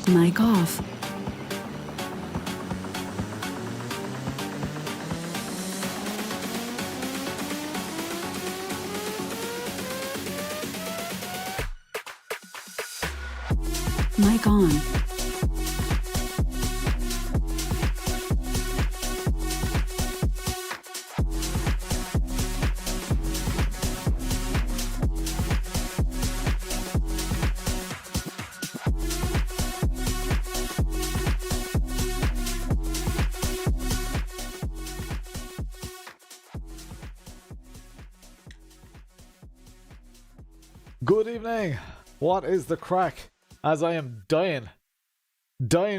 Mic off. Mic on. Good evening. What is the crack? As I am dying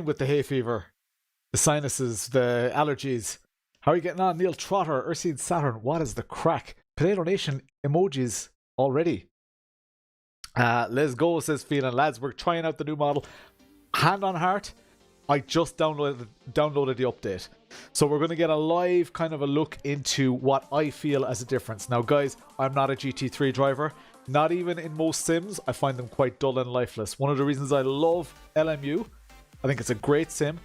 with the hay fever, the sinuses, the allergies. How are you getting on? Neil Trotter, Ursine Saturn, what is the crack? Potato Nation emojis already. Let's go, says Phelan. Lads, we're trying out the new model. Hand on heart, I just downloaded the update. So we're going to get a live kind of a look into what I feel as a difference. Now guys, I'm not a GT3 driver. Not even in most sims, I find them quite dull and lifeless. One of the reasons I love LMU, I think it's a great sim,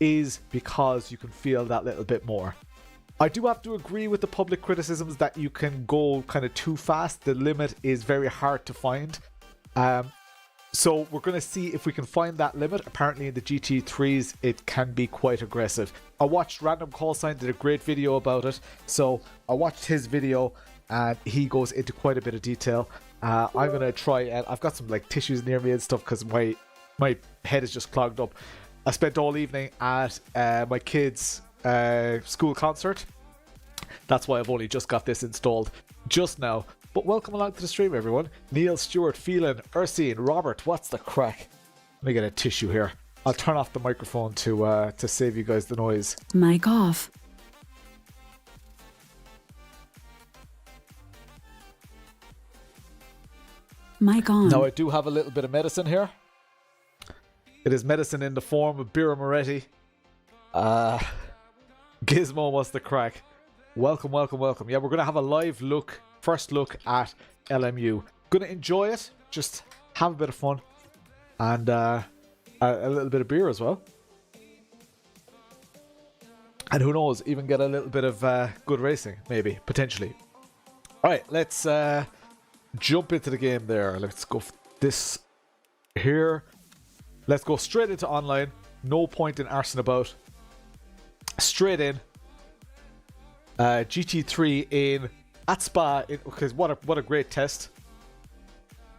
is because you can feel that little bit more. I do have to agree with the public criticisms that you can go kind of too fast. The limit is very hard to find. So we're going to see if we can find that limit. Apparently in the GT3s, it can be quite aggressive. I watched Random Call Sign, did a great video about it. So I watched his video and he goes into quite a bit of detail. I'm going to try, and I've got some like tissues near me and stuff because my head is just clogged up. I spent all evening at my kids' school concert. That's why I've only just got this installed just now. But welcome along to the stream, everyone. Neil, Stewart, Phelan, Ursine, Robert, what's the crack? Let me get a tissue here. I'll turn off the microphone to save you guys the noise. Mic off. Mic on. Now I do have a little bit of medicine here. It is medicine in the form of Birra Moretti. Gizmo, what's the crack? Welcome, welcome, welcome. Yeah, we're going to have a live look, first look at LMU. Going to enjoy it, just have a bit of fun, and a little bit of beer as well. And who knows, even get a little bit of good racing, maybe, potentially. All right, let's jump into the game there. Let's go this here. Let's go straight into online. No point in arsing about. Straight in. GT3 in at Spa, because what a great test.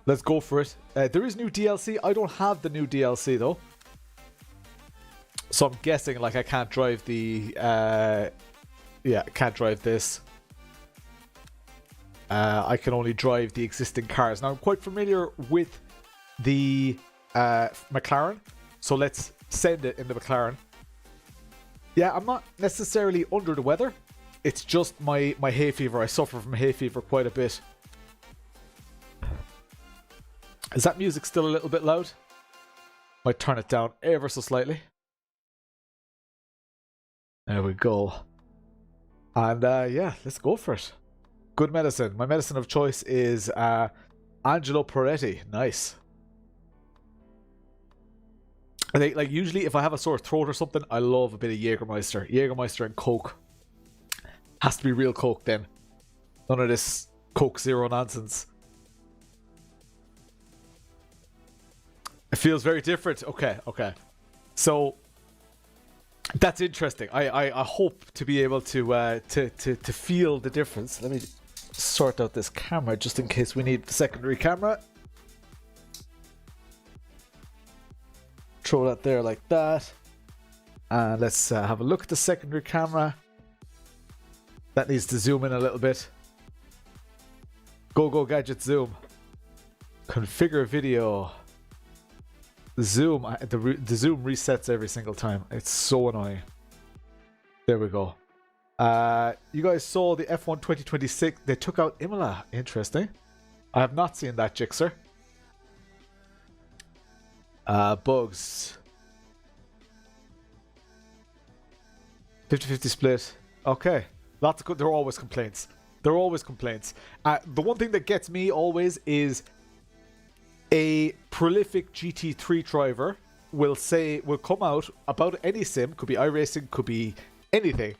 Let's go for it. There is new DLC. I don't have the new DLC though, so I'm guessing like I can't drive the can't drive this. I can only drive the existing cars. Now I'm quite familiar with the McLaren, so let's send it in the McLaren. Yeah, I'm not necessarily under the weather. It's just my hay fever. I suffer from hay fever quite a bit. Is that music still a little bit loud? Might turn it down ever so slightly. There we go. And yeah, let's go for it. Good medicine. My medicine of choice is Angelo Peretti. Nice. I think, like, usually if I have a sore throat or something, I love a bit of Jägermeister. Jägermeister and Coke. Has to be real Coke then. None of this Coke Zero nonsense. It feels very different. Okay, okay. So that's interesting. I hope to be able to feel the difference. Let me sort out this camera just in case we need the secondary camera. Throw that there like that. And let's have a look at the secondary camera. That needs to zoom in a little bit. Go gadget zoom. Configure video. Zoom. The zoom resets every single time. It's so annoying. There we go. You guys saw the F1 2026. They took out Imola. Interesting. I have not seen that, Jixer. Bugs. 50-50 split. Okay. Lots of good. There are always complaints. There are always complaints. The one thing that gets me always is a prolific GT3 driver will come out about any sim, could be iRacing, could be anything,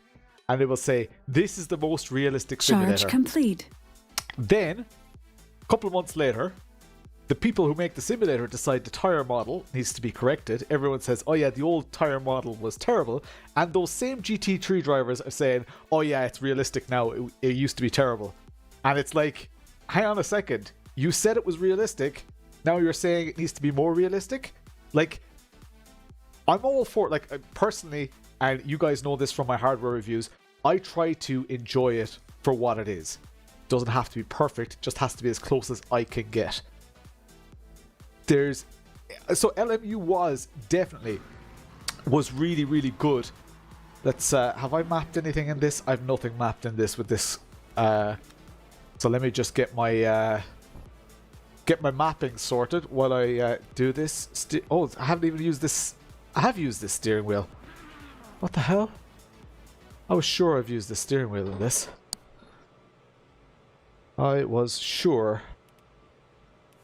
and it will say, this is the most realistic simulator. Charge complete. Then, a couple of months later, the people who make the simulator decide the tyre model needs to be corrected. Everyone says, oh yeah, the old tyre model was terrible. And those same GT3 drivers are saying, oh yeah, it's realistic now. It used to be terrible. And it's like, hang on a second. You said it was realistic. Now you're saying it needs to be more realistic? Like, I'm all for, like, personally, and you guys know this from my hardware reviews, I try to enjoy it for what it is. It doesn't have to be perfect, it just has to be as close as I can get. So LMU was really, really good. Let's, have I mapped anything in this? I've nothing mapped in this with this. So let me just get my mapping sorted while I do this. Oh, I haven't even used this. I have used this steering wheel. What the hell? I was sure I've used the steering wheel in this. I was sure.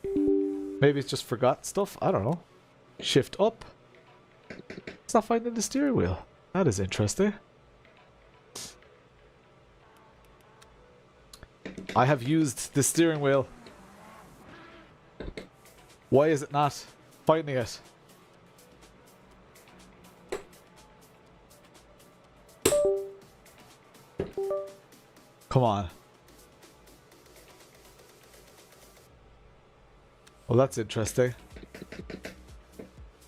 Maybe it's just forgot stuff. I don't know. Shift up. It's not finding the steering wheel. That is interesting. I have used the steering wheel. Why is it not finding it? Come on. Well, that's interesting.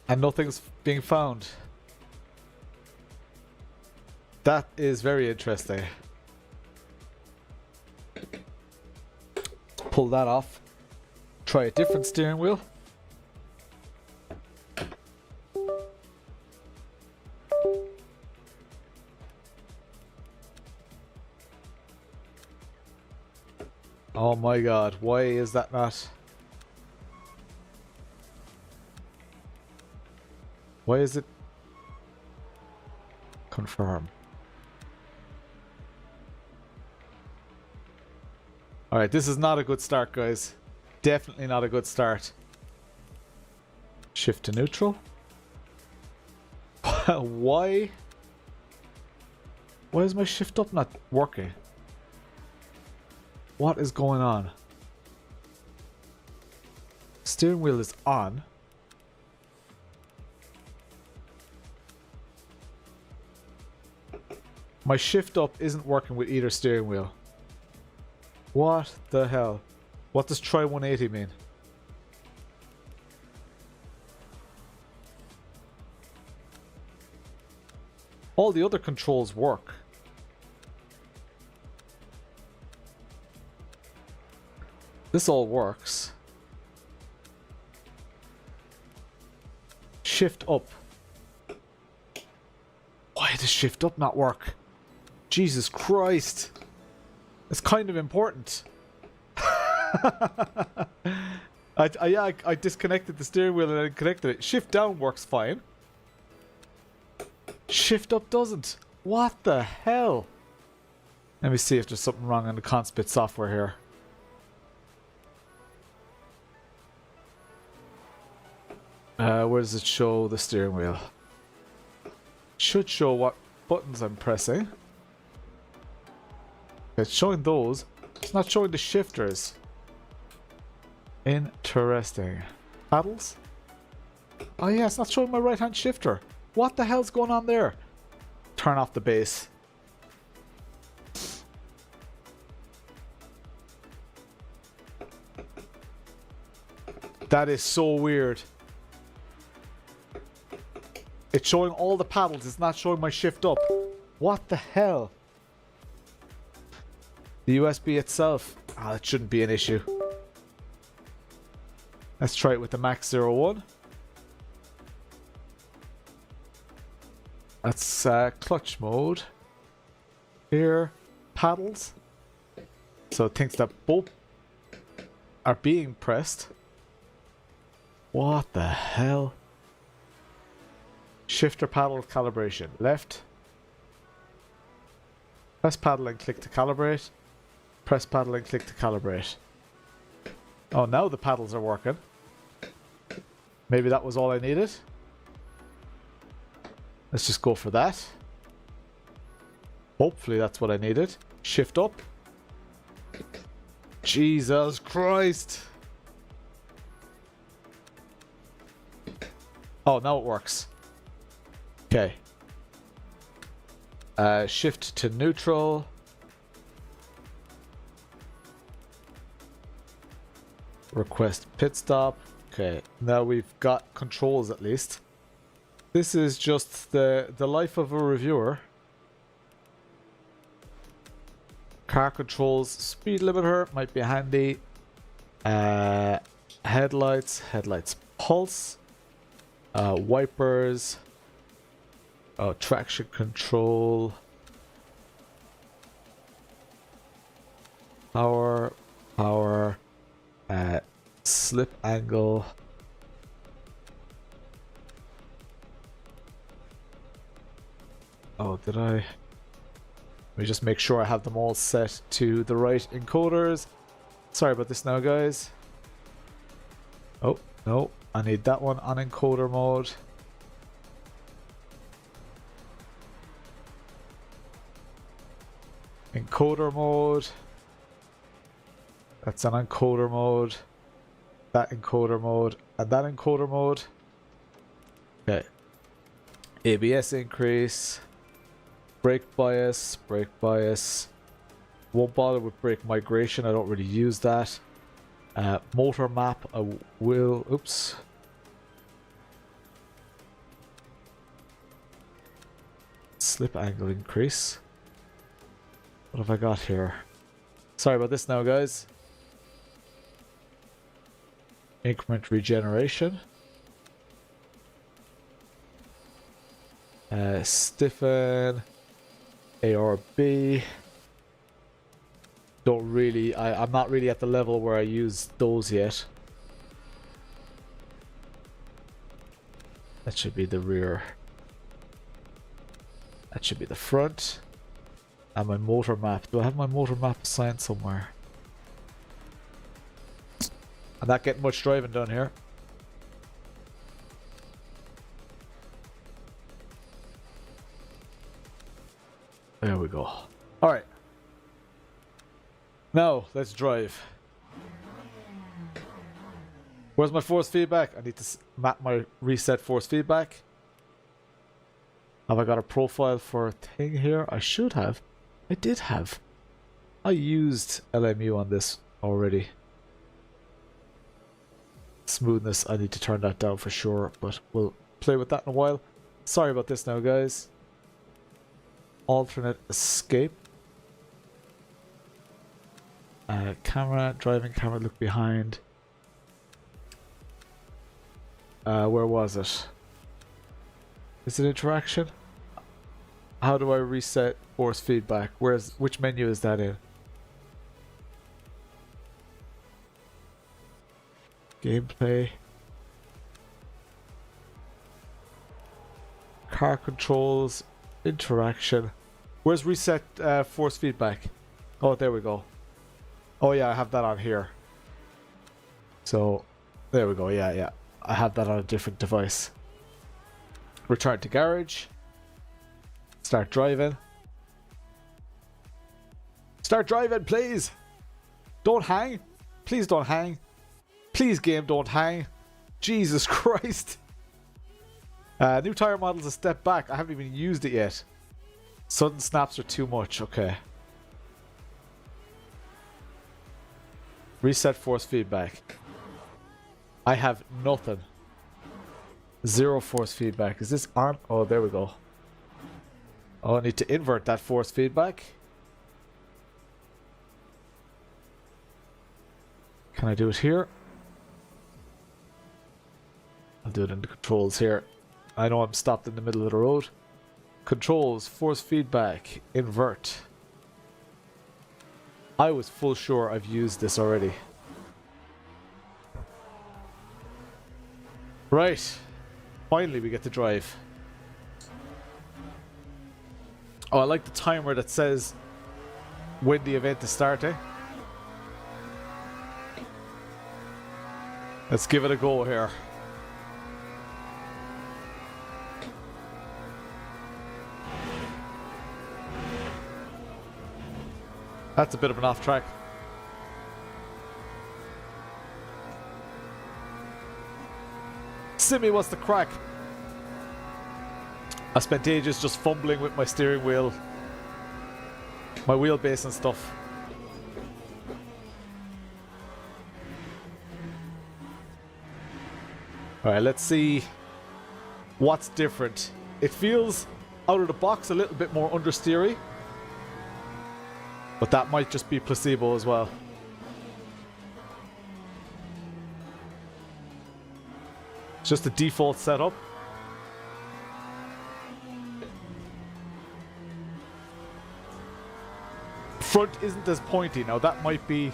And nothing's being found. That is very interesting. Pull that off. Try a different steering wheel. Oh my god, why is that not? Why is it? Confirm. Alright, this is not a good start, guys. Definitely not a good start. Shift to neutral. Why? Why is my shift up not working? What is going on? Steering wheel is on. My shift up isn't working with either steering wheel. What the hell? What does try 180 mean? All the other controls work. This all works. Shift up. Why does shift up not work? Jesus Christ. It's kind of important. I disconnected the steering wheel and then connected it. Shift down works fine. Shift up doesn't. What the hell? Let me see if there's something wrong on the Conspit software here. Where does it show the steering wheel? It should show what buttons I'm pressing. It's showing those. It's not showing the shifters. Interesting. Paddles? Oh yeah, it's not showing my right hand shifter. What the hell's going on there? Turn off the base. That is so weird. It's showing all the paddles. It's not showing my shift up. What the hell? The USB itself. Ah, that shouldn't be an issue. Let's try it with the Max 01. That's clutch mode. Here, paddles. So it thinks that both are being pressed. What the hell? Shifter paddle calibration. Left. Press paddle and click to calibrate. Press paddle and click to calibrate. Oh, now the paddles are working. Maybe that was all I needed. Let's just go for that. Hopefully that's what I needed. Shift up. Jesus Christ. Oh, now it works. Okay. Shift to neutral. Request pit stop. Okay, now we've got controls at least. This is just the life of a reviewer. Car controls, speed limiter might be handy. Headlights pulse. Wipers. Traction control. Power. Slip angle. Oh, did I? Let me just make sure I have them all set to the right encoders. Sorry about this now, guys. Oh, no. I need that one on encoder mode. Encoder mode. That's an encoder mode. That encoder mode. And that encoder mode. Okay. ABS increase. Brake bias. Won't bother with brake migration. I don't really use that. Motor map. I will. Oops. Slip angle increase. What have I got here? Sorry about this now, guys. Increment regeneration. Stiffen. ARB. Don't really, I'm not really at the level where I use those yet. That should be the rear. That should be the front. And my motor map. Do I have my motor map assigned somewhere? I'm not getting much driving done here. There we go. Alright. Now, let's drive. Where's my force feedback? I need to map my reset force feedback. Have I got a profile for a thing here? I should have. I did have. I used LMU on this already. Smoothness, I need to turn that down for sure, but we'll play with that in a while. Sorry about this now, guys. Alternate escape. Camera, driving camera, look behind. Where was it? Is it interaction? How do I reset force feedback? Which menu is that in? Gameplay. Car controls. Interaction. Where's reset force feedback? Oh, there we go. Oh yeah, I have that on here. So, there we go. Yeah. I have that on a different device. Return to garage. Start driving. Start driving, please. Don't hang. Please don't hang. Please, game, don't hang. Jesus Christ. New tire model's a step back. I haven't even used it yet. Sudden snaps are too much. Okay. Reset force feedback. I have nothing. Zero force feedback. Is this arm? Oh, there we go. Oh, I need to invert that force feedback. Can I do it here? I'll do it in the controls here. I know I'm stopped in the middle of the road. Controls, force feedback, invert. I was full sure I've used this already. Right. Finally we get to drive. Oh, I like the timer that says when the event is starting. Let's give it a go here. That's a bit of an off track. Simmy, what's the crack? I spent ages just fumbling with my steering wheel, my wheelbase and stuff. Alright, let's see what's different. It feels out of the box a little bit more understeery, but that might just be placebo as well. It's just the default setup. Front isn't as pointy. Now that might be...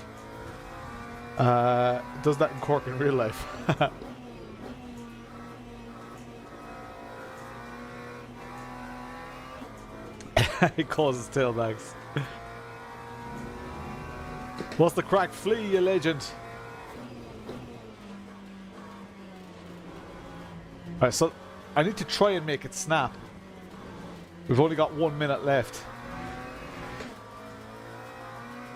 does that in Cork in real life. He causes tailbags. What's the crack, Flea, you legend? Alright, so I need to try and make it snap. We've only got 1 minute left.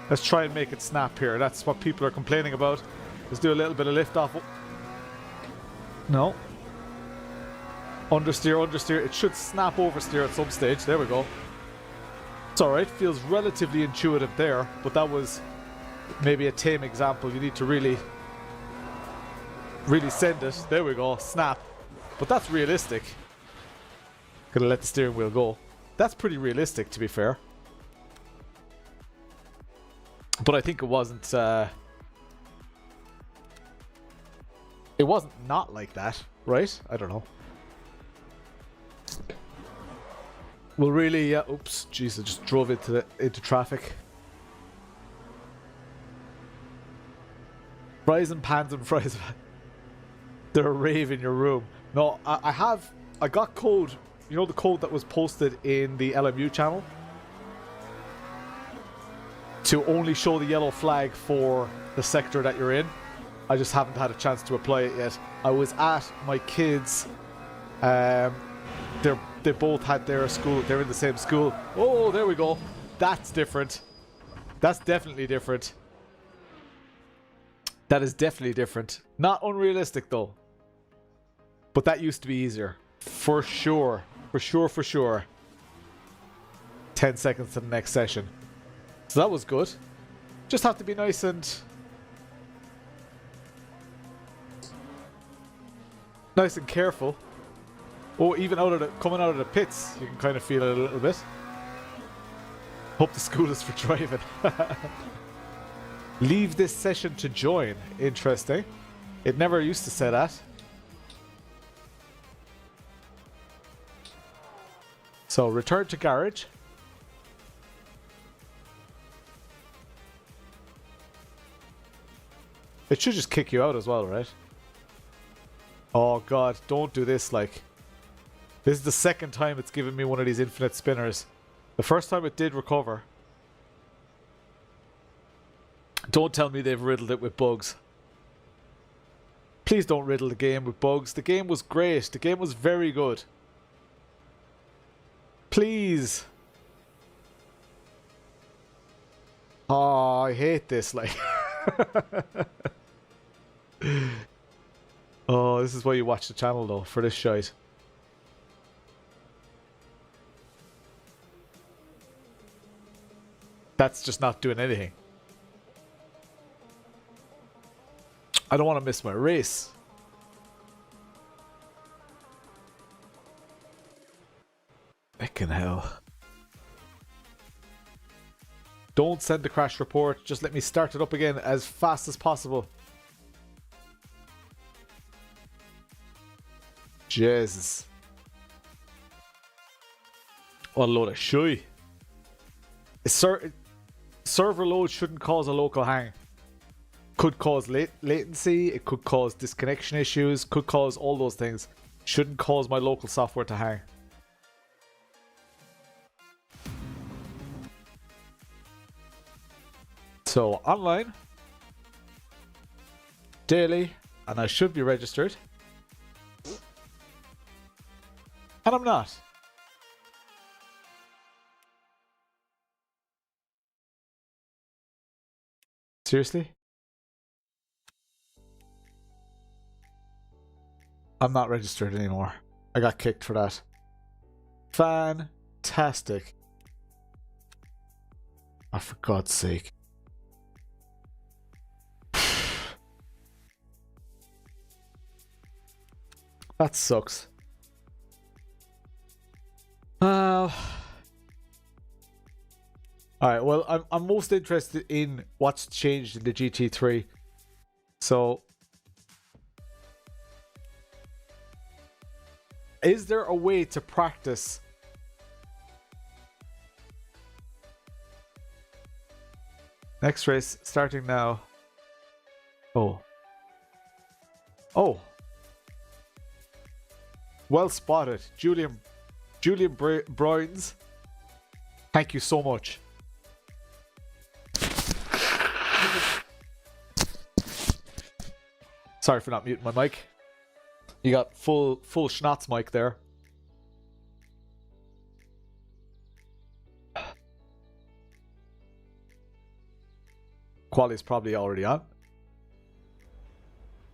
Let's try and make it snap here. That's what people are complaining about. Let's do a little bit of lift off. No. Understeer, understeer. It should snap oversteer at some stage. There we go. It's alright. Feels relatively intuitive there, but that was maybe a tame example. You need to really send it. There we go. Snap. But that's realistic. Gonna let the steering wheel go. That's pretty realistic, to be fair. But I think it wasn't not like that, right? I don't know. We'll really oops, jeez, I just drove into traffic. Fries and pans and fries. They're a rave in your room. No, I got code. You know the code that was posted in the LMU channel? To only show the yellow flag for the sector that you're in. I just haven't had a chance to apply it yet. I was at my kids. They both had their school. They're in the same school. Oh, there we go. That's different. That's definitely different. That is definitely different. Not unrealistic though. But that used to be easier. For sure. For sure, for sure. 10 seconds to the next session. So that was good. Just have to be nice and... nice and careful. Oh, even coming out of the pits, you can kind of feel it a little bit. Hope the school is for driving. Leave this session to join. Interesting. It never used to say that. So, return to garage. It should just kick you out as well, right? Oh god, don't do this, like... This is the second time it's given me one of these infinite spinners. The first time it did recover. Don't tell me they've riddled it with bugs. Please don't riddle the game with bugs. The game was great. The game was very good. Please. Oh, I hate this, like... Oh, this is why you watch the channel though, for this shite. That's just not doing anything. I don't want to miss my race. Heckin' hell. Don't send the crash report. Just let me start it up again as fast as possible. Jesus. What a load of shy. Server load shouldn't cause a local hang. Could cause latency, it could cause disconnection issues, could cause all those things. Shouldn't cause my local software to hang. So, online, daily, and I should be registered. And I'm not. Seriously? I'm not registered anymore. I got kicked for that. Fantastic. Oh, for God's sake. That sucks. Alright, well, I'm most interested in what's changed in the GT3. So, is there a way to practice? Next race starting now. Oh. Oh. Well spotted. Julian Brines. Thank you so much. Sorry for not muting my mic. You got full schnatz mic there. Quali's probably already on.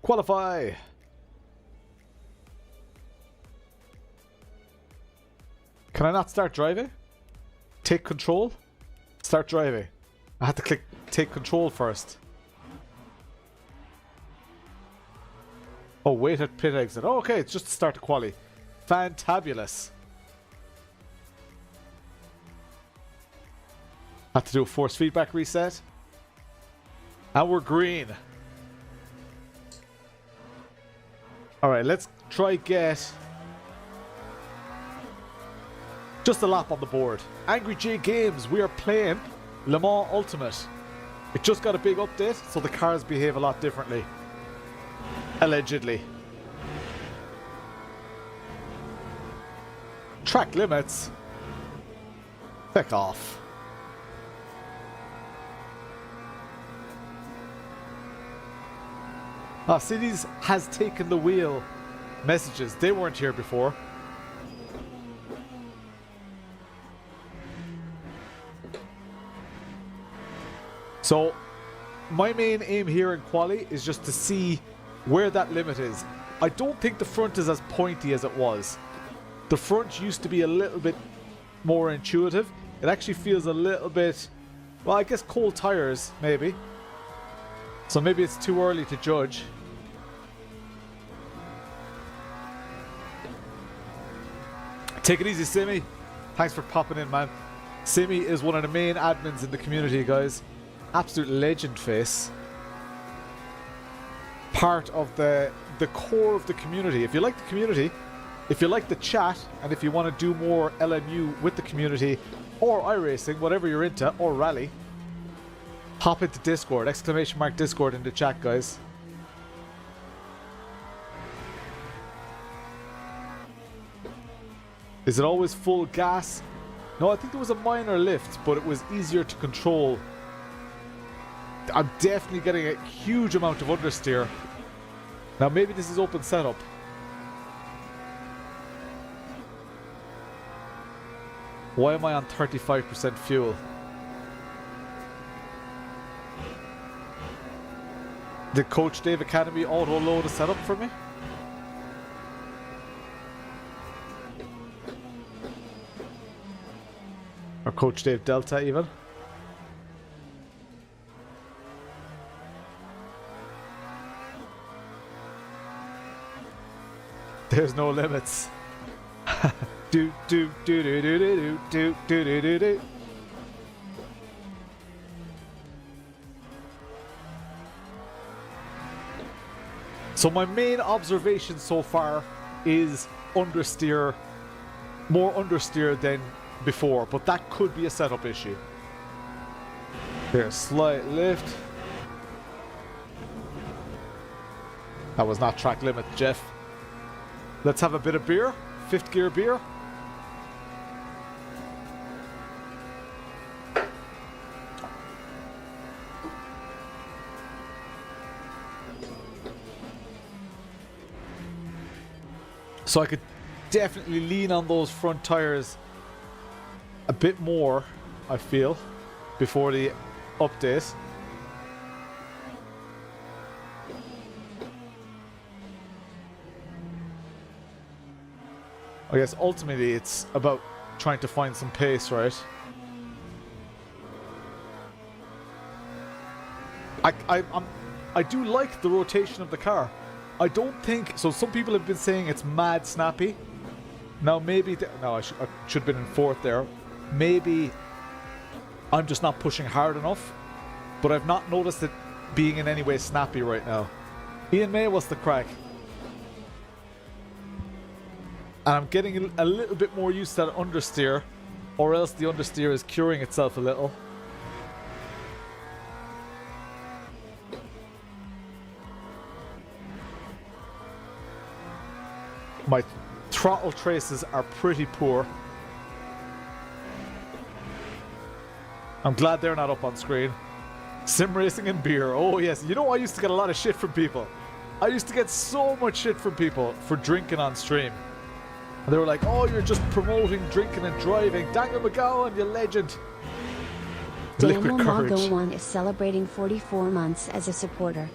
Qualify. Can I not start driving? Take control? Start driving. I had to click take control first. Oh, wait at pit exit. Oh, okay, it's just to start the quali. Fantabulous. Had to do a force feedback reset. And we're green. Alright, let's try get just a lap on the board. Angry J Games, we are playing Le Mans Ultimate. It just got a big update, so the cars behave a lot differently. Allegedly. Track limits. Feck off. Cities has taken the wheel messages. They weren't here before. So, my main aim here in quali is just to see where that limit is. I don't think the front is as pointy as it was. The front used to be a little bit more intuitive. It actually feels a little bit, well, I guess cold tires, maybe. So maybe it's too early to judge. Take it easy, Simi. Thanks for popping in, man. Simi is one of the main admins in the community, guys. Absolute legend face. Part of the core of the community. If you like the community, if you like the chat, and if you want to do more LMU with the community, or iRacing, whatever you're into, or rally, hop into Discord. Exclamation mark Discord in the chat, guys. Is it always full gas? No, I think there was a minor lift, but it was easier to control. I'm definitely getting a huge amount of understeer. Now maybe this is open setup. Why am I on 35% fuel? Did Coach Dave Academy auto-load a setup for me? Or Coach Dave Delta even? There's no limits. do do do do do do do do do do do. So my main observation so far is understeer, more understeer than before, but that could be a setup issue. Here, slight lift. That was not track limit, Jeff. Let's have a bit of beer. Fifth gear beer. So I could definitely lean on those front tires a bit more, I feel, before the update. I guess ultimately it's about trying to find some pace, right? I do like the rotation of the car. I don't think so. Some people have been saying it's mad snappy. Now maybe no, I should have been in fourth there. Maybe I'm just not pushing hard enough, but I've not noticed it being in any way snappy right now. Ian May, what's the crack? And I'm getting a little bit more used to that understeer, or else the understeer is curing itself a little. My throttle traces are pretty poor. I'm glad they're not up on screen. Sim racing and beer. Oh yes, you know I used to get a lot of shit from people. I used to get so much shit from people for drinking on stream. And they were like, oh, you're just promoting drinking and driving. Daniel McGowan, you legend. Liquid courage. Magowan is celebrating 44 months as a supporter.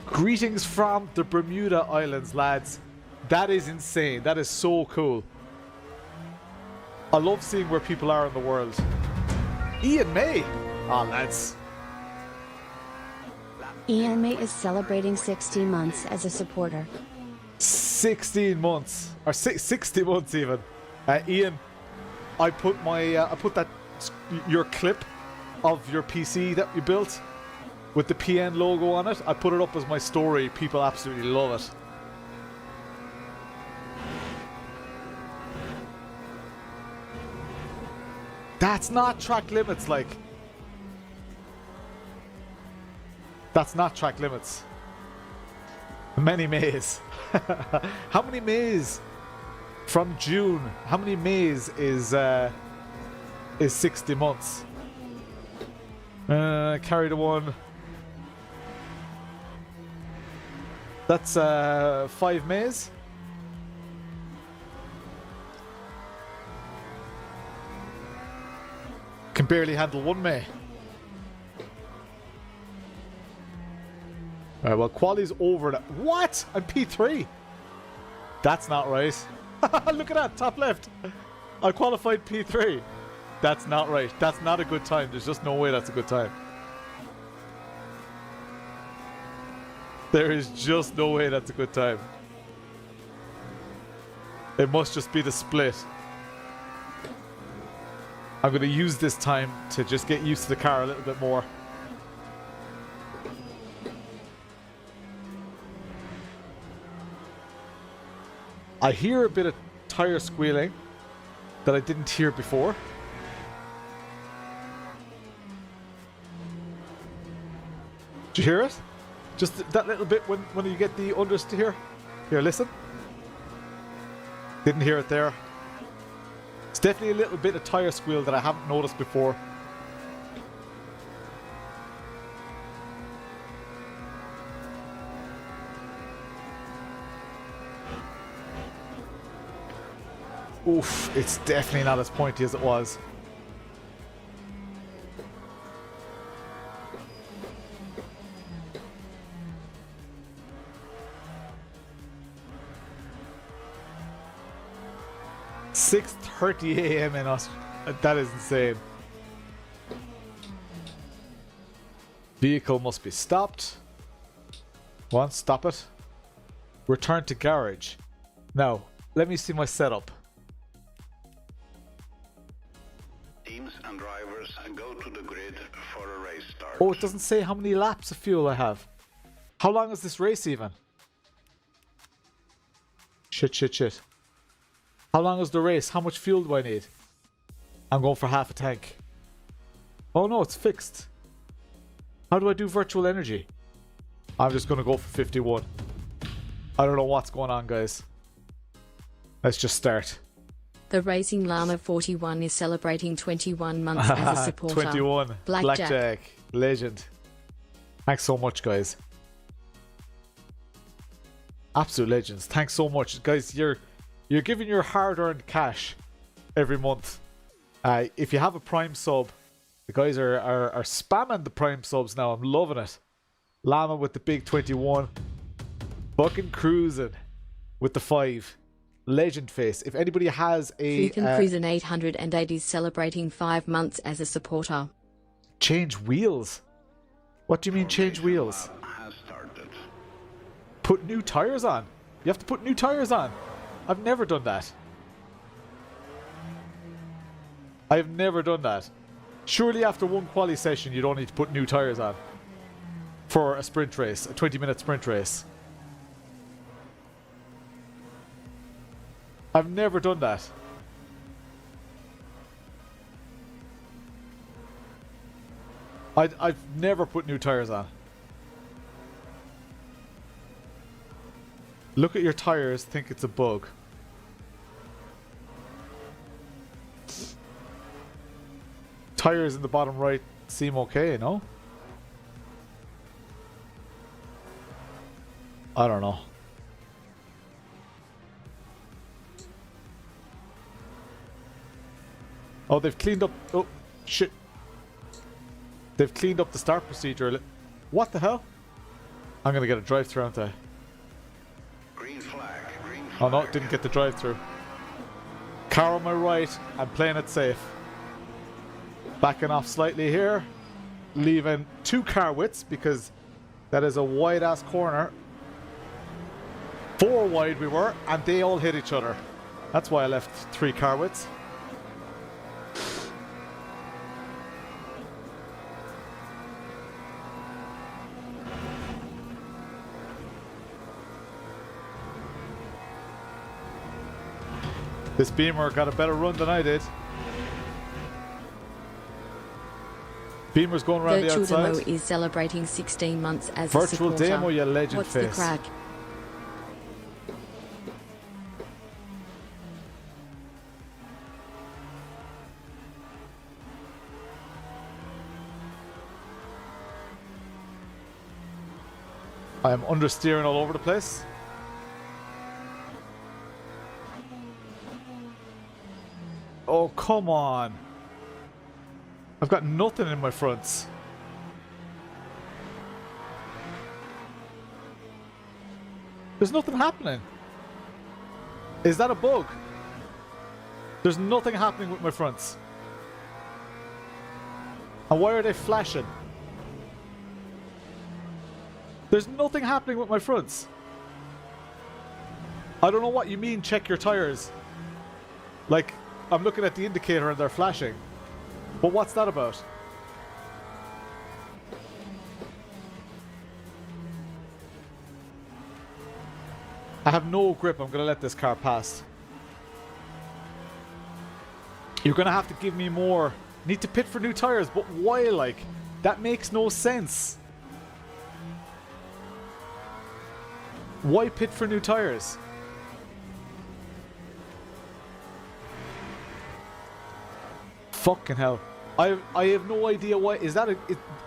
Greetings from the Bermuda Islands, lads. That is insane. That is so cool. I love seeing where people are in the world. Ian May. Ah, lads. Ian May is celebrating 16 months as a supporter. 16 months. Or 60 months even. Ian, I put your clip of your PC that you built with the PN logo on it. I put it up as my story. People absolutely love it. That's not track limits, like. That's not track limits. Many Mays. How many Mays from June? How many Mays is 60 months? Carry the one. That's 5 Mays. Can barely handle 1 May. Alright, well, quali's over that. What? I'm P3? That's not right. Look at that, top left. I qualified P3. That's not right. That's not a good time. There's just no way that's a good time. There is just no way that's a good time. It must just be the split. I'm going to use this time to just get used to the car a little bit more. I hear a bit of tyre squealing that I didn't hear before. Did you hear it? Just that little bit when you get the understeer. Here, listen. Didn't hear it there. It's definitely a little bit of tyre squeal that I haven't noticed before. Oof, it's definitely not as pointy as it was. "6:30 a.m. in Australia." That is insane. Vehicle must be stopped. One, stop it. Return to garage. Now, let me see my setup. Teams and drivers go to the grid for a race start. Oh, it doesn't say how many laps of fuel I have. How long is this race even? Shit. How long is the race? How much fuel do I need? I'm going for half a tank. Oh no, it's fixed. How do I do virtual energy? I'm just going to go for 51. I don't know what's going on, guys. Let's just start. The Racing Llama 41 is celebrating 21 months as a supporter. 21. Blackjack. Legend. Thanks so much, guys. Absolute legends. Thanks so much. Guys, you're giving your hard-earned cash every month. If you have a Prime sub, the guys are spamming the Prime subs now. I'm loving it. Llama with the big 21. Fucking cruising with the 5. legend face. If anybody has a Fucking Prison 808 is celebrating 5 months as a supporter. change wheels. What do you mean change wheels? Has started. Put new tires on. You have to put new tires on. I've never done that. I've never done that. Surely after one quali session you don't need to put new tires on for a sprint race, a 20-minute sprint race. I've never done that. I've never put new tires on. Look at your tires, think it's a bug. Tires in the bottom right seem okay, no? I don't know. Oh, they've cleaned up... Oh, shit. They've cleaned up the start procedure. What the hell? I'm going to get a drive-through, aren't I? Green flag. Green flag. Oh no, didn't get the drive-through. Car on my right. I'm playing it safe. Backing off slightly here. Leaving 2 car widths because that is a wide-ass corner. 4 wide we were, and they all hit each other. That's why I left 3 car widths. This Beamer got a better run than I did. Beamer's going around Virtual the outside. Demo is celebrating 16 months as a Virtual supporter. Demo, you legend What's face. the crack? I am understeering all over the place. Oh, come on. I've got nothing in my fronts. There's nothing happening. Is that a bug? There's nothing happening with my fronts. And why are they flashing? There's nothing happening with my fronts. I don't know what you mean, check your tires. Like, I'm looking at the indicator and they're flashing. But what's that about? I have no grip. I'm going to let this car pass. You're going to have to give me more. Need to pit for new tires, but why, like? That makes no sense. Why pit for new tires? Fucking hell. I have no idea why. Is that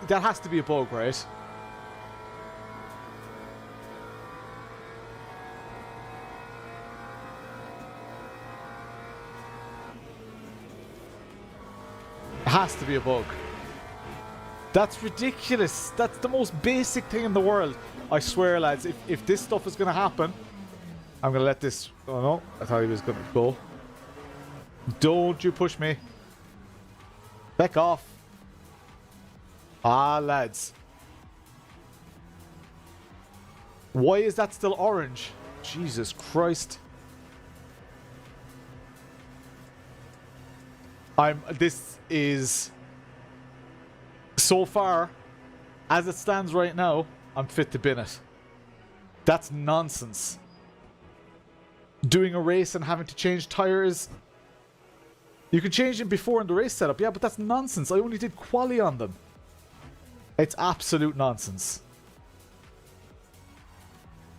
that has to be a bug, right? It has to be a bug. That's ridiculous. That's the most basic thing in the world. I swear, lads, if this stuff is going to happen, I'm going to let this... Oh, no. I thought he was going to go. Don't you push me. Back off. Ah, lads. Why is that still orange? Jesus Christ. This is... So far, as it stands right now, I'm fit to bin it. That's nonsense. Doing a race and having to change tires. You can change them before in the race setup, yeah, but that's nonsense. I only did quali on them. It's absolute nonsense.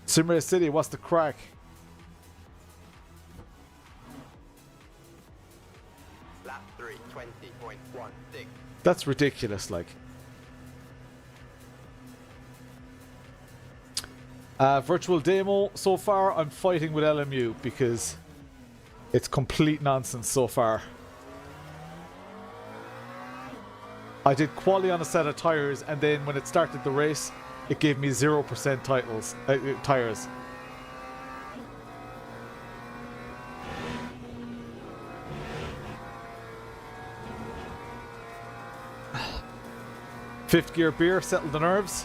Simrace City, what's the crack? Lap 3, 20.16. That's ridiculous, like. Virtual demo, so far I'm fighting with LMU because it's complete nonsense so far. I did quali on a set of tires, and then when it started the race, it gave me 0% tires. Fifth gear beer, settle the nerves.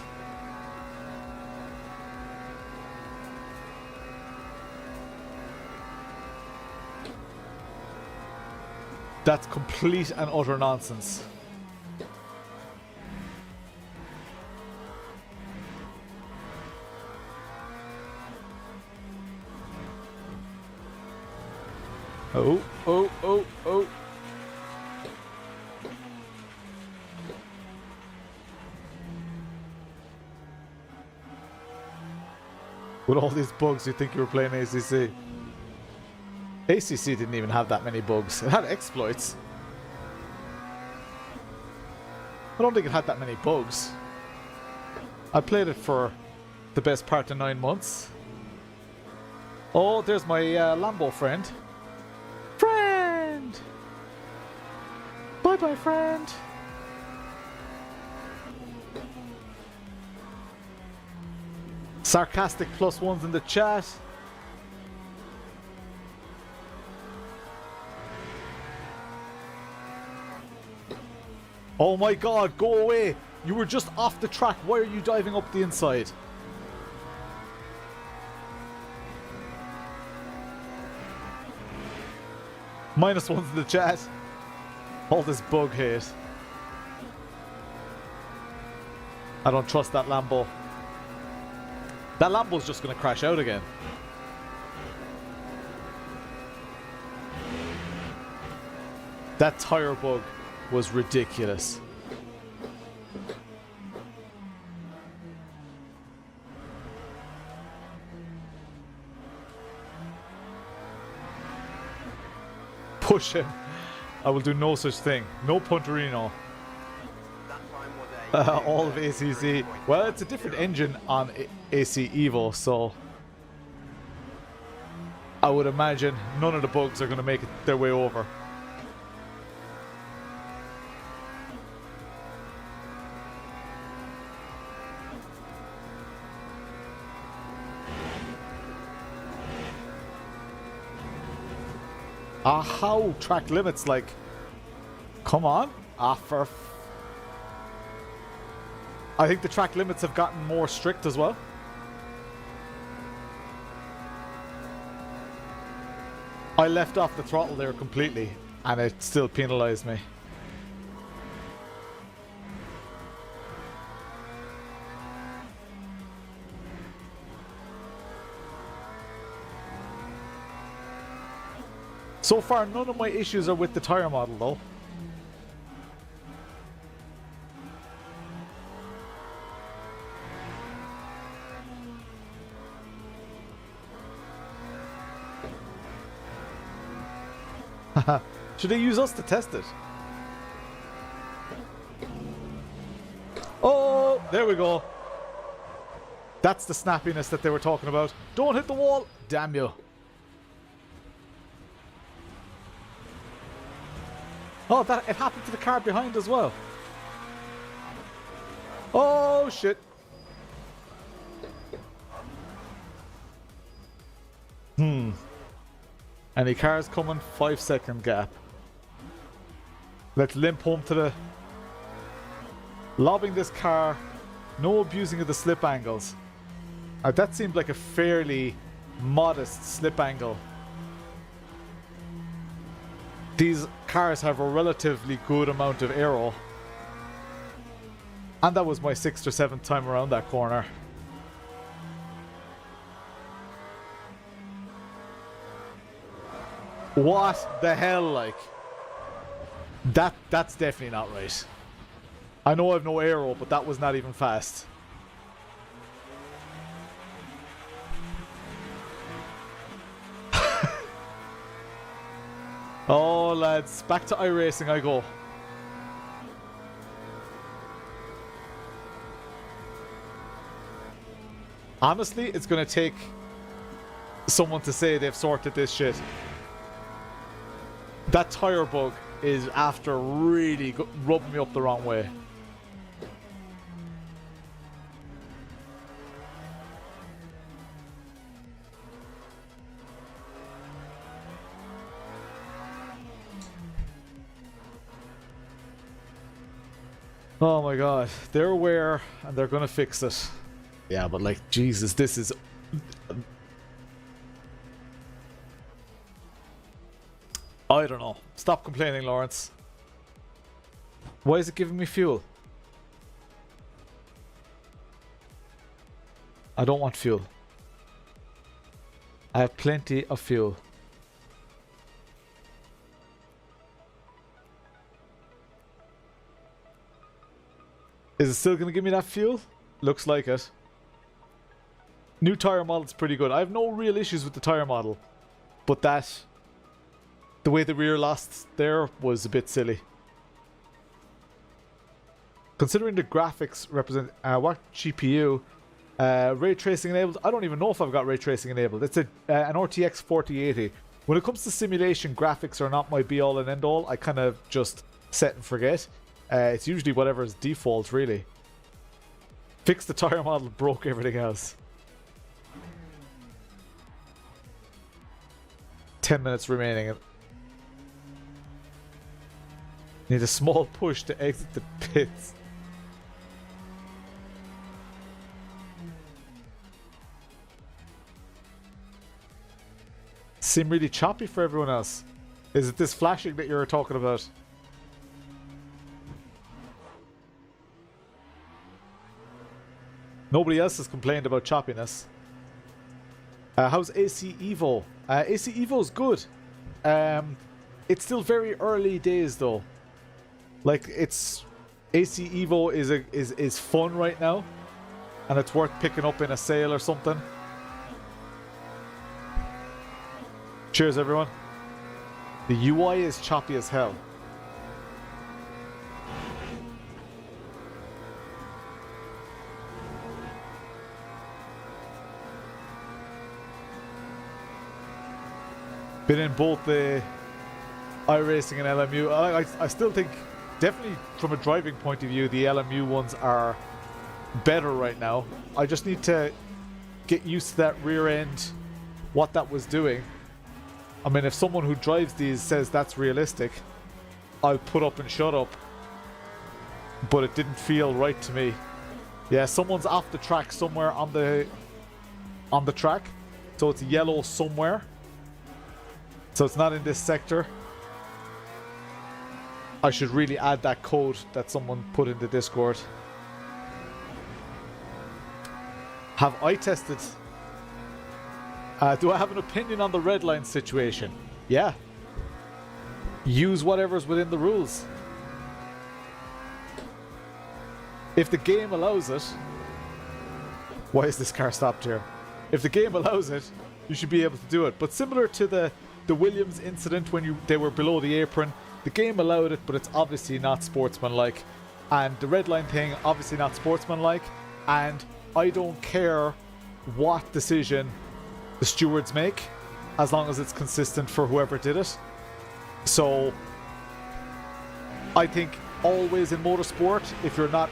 That's complete and utter nonsense. Oh, oh, oh, oh. With all these bugs, you think you were playing ACC. ACC didn't even have that many bugs. It had exploits. I don't think it had that many bugs. I played it for the best part of 9 months. Oh, there's my Lambo friend. Friend! Bye-bye, friend. Sarcastic +1s in the chat. Oh my god, go away! You were just off the track. Why are you diving up the inside? -1s in the chat. All this bug hate. I don't trust that Lambo. That Lambo's just going to crash out again. That tire bug was ridiculous. Push him. I will do no such thing. No punterino. All of ACC. Well, it's a different engine on AC Evo, so I would imagine none of the bugs are going to make it their way over. How track limits, like, come on. I think the track limits have gotten more strict as well. I left off the throttle there completely and it still penalized me. So far, none of my issues are with the tire model, though. Should they use us to test it? Oh, there we go. That's the snappiness that they were talking about. Don't hit the wall. Damn you. Oh, it happened to the car behind as well. Oh, shit. Any cars coming? 5-second gap. Let's limp home to the... Lobbing this car. No abusing of the slip angles. That seemed like a fairly modest slip angle. These cars have a relatively good amount of aero. And that was my 6th or 7th time around that corner. What the hell, like? That's definitely not right. I know I have no aero, but that was not even fast. Oh, lads, back to iRacing I go. Honestly, it's going to take someone to say they've sorted this shit. That tire bug is after really rubbing me up the wrong way. Oh my god. They're aware and they're gonna fix it. Yeah, but like, Jesus, this is... I don't know. Stop complaining, Lawrence. Why is it giving me fuel? I don't want fuel. I have plenty of fuel. Is it still going to give me that fuel? Looks like it. New tyre model's pretty good. I have no real issues with the tyre model. But that... the way the rear lost there was a bit silly. Considering the graphics represent... what GPU... ray tracing enabled. I don't even know if I've got ray tracing enabled. It's an RTX 4080. When it comes to simulation, graphics are not my be all and end all. I kind of just set and forget. It's usually whatever's default, really. Fixed the tire model, broke everything else. 10 minutes remaining. Need a small push to exit the pits. Seem really choppy for everyone else. Is it this flashing that you're talking about? Nobody else has complained about choppiness. How's AC Evo? AC Evo's good. It's still very early days though. Like, it's... AC Evo is fun right now. And it's worth picking up in a sale or something. Cheers, everyone. The UI is choppy as hell. Been in both the iRacing and LMU. I still think, definitely from a driving point of view, the LMU ones are better right now. I just need to get used to that rear end, what that was doing. I mean, if someone who drives these says that's realistic, I'll put up and shut up. But it didn't feel right to me. Yeah, someone's off the track somewhere on the track. So it's yellow somewhere. So it's not in this sector. I should really add that code that someone put in the Discord. Have I tested? Do I have an opinion on the red line situation? Yeah. Use whatever's within the rules. If the game allows it... Why is this car stopped here? If the game allows it, you should be able to do it. But similar to the Williams incident when they were below the apron, the game allowed it, but it's obviously not sportsmanlike. And the red line thing, obviously not sportsmanlike. And I don't care what decision the stewards make, as long as it's consistent for whoever did it. So I think always in motorsport, if you're not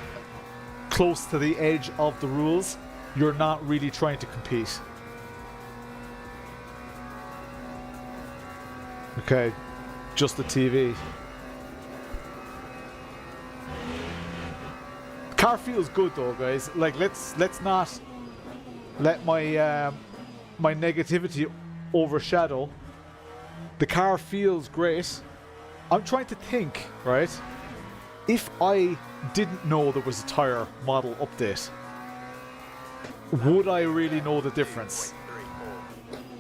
close to the edge of the rules, you're not really trying to compete. Okay, just the TV. Car feels good though, guys. Like, let's not let my my negativity overshadow. The car feels great. I'm trying to think, right? If I didn't know there was a tyre model update, would I really know the difference?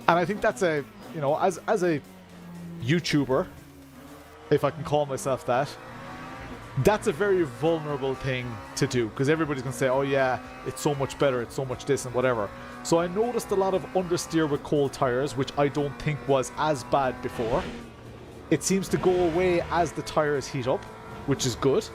And I think that's a, you know, as a YouTuber, if I can call myself that, that's a very vulnerable thing to do, because everybody's going to say, oh yeah, it's so much better, it's so much this and whatever. So I noticed a lot of understeer with cold tyres, which I don't think was as bad before. It seems to go away as the tyres heat up, which is good.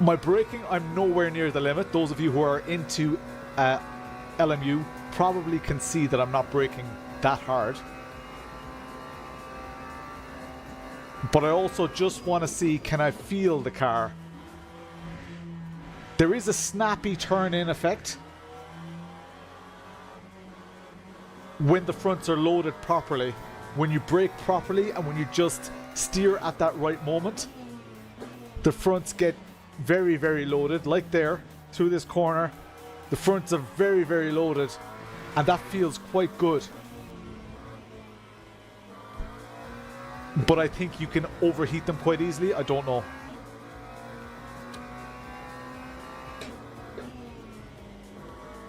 My braking, I'm nowhere near the limit. Those of you who are into LMU probably can see that I'm not braking that hard. But I also just want to see, can I feel the car? There is a snappy turn-in effect when the fronts are loaded properly, when you brake properly and when you just steer at that right moment. the fronts get very, very loaded, like there, through this corner. The fronts are very, very loaded, and that feels quite good. But I think you can overheat them quite easily. I don't know.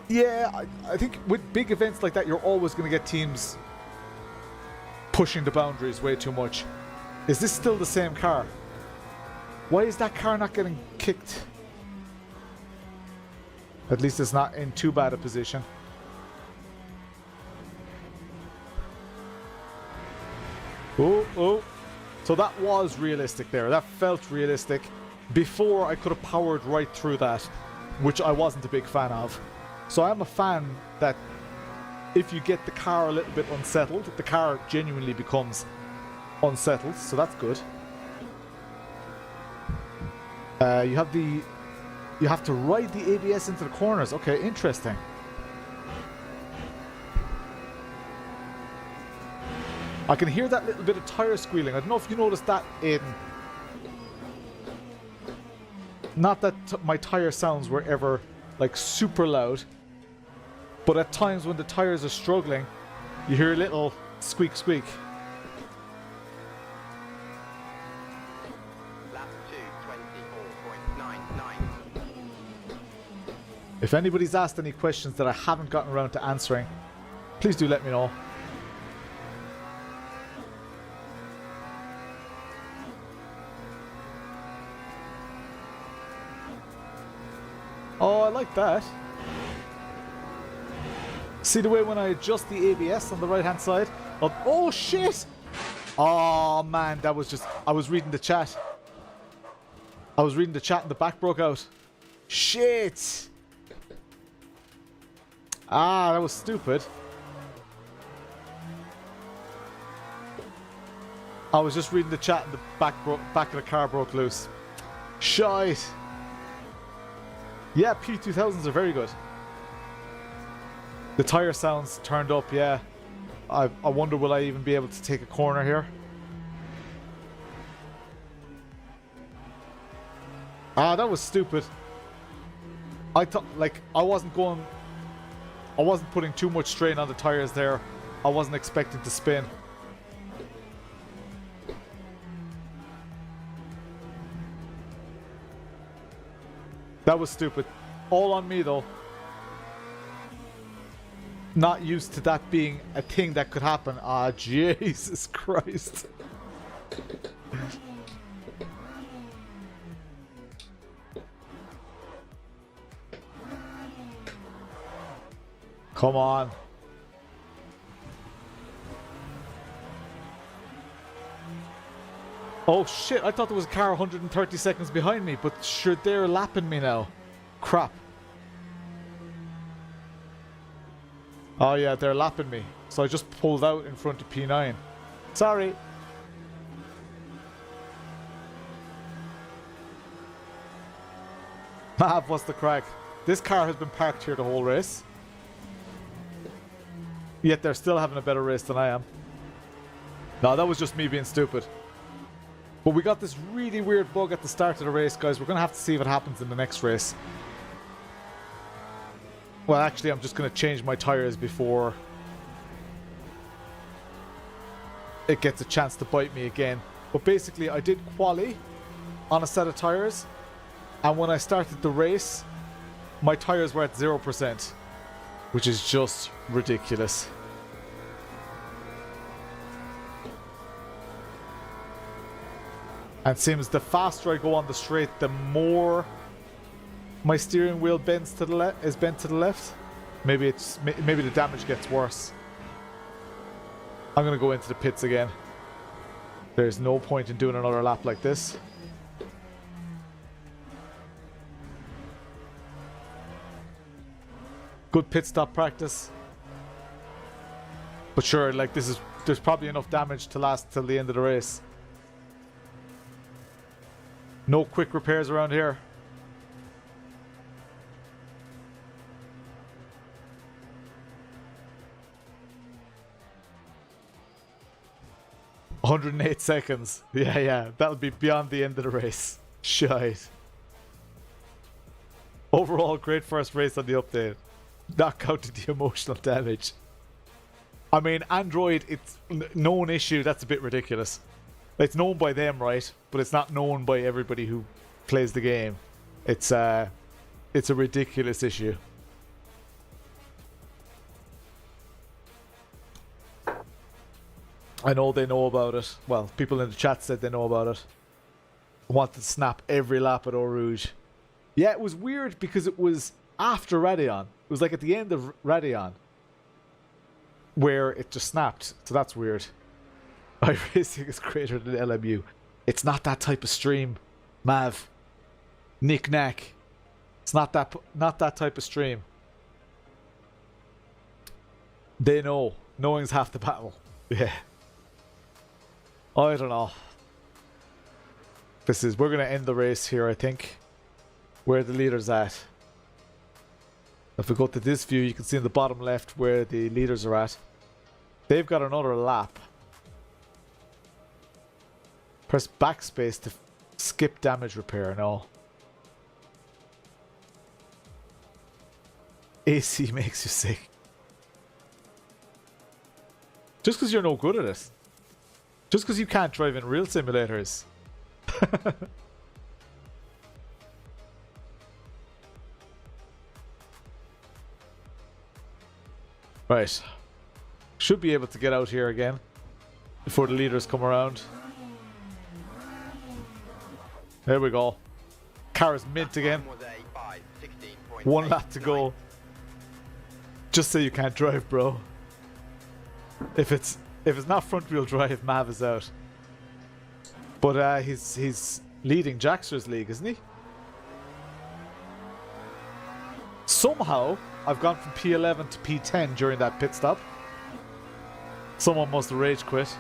Yeah, I think with big events like that, you're always going to get teams pushing the boundaries way too much. Is this still the same car? Why is that car not getting kicked? At least it's not in too bad a position. Oh, oh. So that was realistic there. That felt realistic. Before, I could have powered right through that, which I wasn't a big fan of. So I'm a fan that if you get the car a little bit unsettled, the car genuinely becomes unsettled. So that's good. You have to ride the ABS into the corners. Okay, interesting. I can hear that little bit of tyre squealing. I don't know if you noticed that in... Not that my tyre sounds were ever, like, super loud. But at times when the tyres are struggling, you hear a little squeak squeak. Lap 2, 24.99. If anybody's asked any questions that I haven't gotten around to answering, please do let me know. Oh, I like that. See the way when I adjust the ABS on the right hand side? Oh shit! Oh man, that was just... I was reading the chat. I was reading the chat and the back broke out. Shit! Ah, that was stupid. I was just reading the chat and the back of the car broke loose. Shite! Yeah, P2000s are very good. The tyre sounds turned up, yeah. I wonder will I even be able to take a corner here? Ah, that was stupid. I thought, like, I wasn't putting too much strain on the tyres there. I wasn't expecting to spin. That was stupid. All on me though. Not used to that being a thing that could happen. Ah, Jesus Christ. Come on. Oh shit, I thought there was a car 130 seconds behind me, but sure, they're lapping me now. Crap. Oh yeah, they're lapping me. So I just pulled out in front of P9. Sorry. Mav, what's the crack? This car has been parked here the whole race. Yet they're still having a better race than I am. No, that was just me being stupid. But we got this really weird bug at the start of the race, guys. We're going to have to see if it happens in the next race. Well, actually, I'm just going to change my tyres before it gets a chance to bite me again. But basically, I did quali on a set of tyres. And when I started the race, my tyres were at 0%. Which is just ridiculous. And it seems the faster I go on the straight, the more my steering wheel bends to the left. Is bent to the left. Maybe the damage gets worse. I'm gonna go into the pits again. There's no point in doing another lap like this. Good pit stop practice. But sure, like there's probably enough damage to last till the end of the race. No quick repairs around here. "108 seconds. Yeah, that'll be beyond the end of the race. Shite. Overall, great first race on the update. Not counting the emotional damage. I mean, Android, it's known issue. That's a bit ridiculous. It's known by them, right? But it's not known by everybody who plays the game. It's a ridiculous issue. I know they know about it. Well, people in the chat said they know about it. I want to snap every lap at Eau Rouge. Yeah, it was weird because it was after Radion. It was like at the end of Radion where it just snapped. So that's weird. iRacing is greater than LMU. It's not that type of stream, Mav. Knick-knack. It's not that type of stream. They know. Knowing's half the battle. Yeah. I don't know. We're going to end the race here, I think. Where the leader's at. If we go to this view, you can see in the bottom left where the leaders are at. They've got another lap. Press backspace to skip damage repair. No. AC makes you sick. Just because you're no good at it. Just because you can't drive in real simulators. Right. Should be able to get out here again before the leaders come around. There we go. Car is mint again. One lap to go. Just so you can't drive, bro. If it's not front wheel drive, Mav is out. But he's leading Jackster's league, isn't he? Somehow I've gone from P11 to P10 during that pit stop. Someone must have rage quit.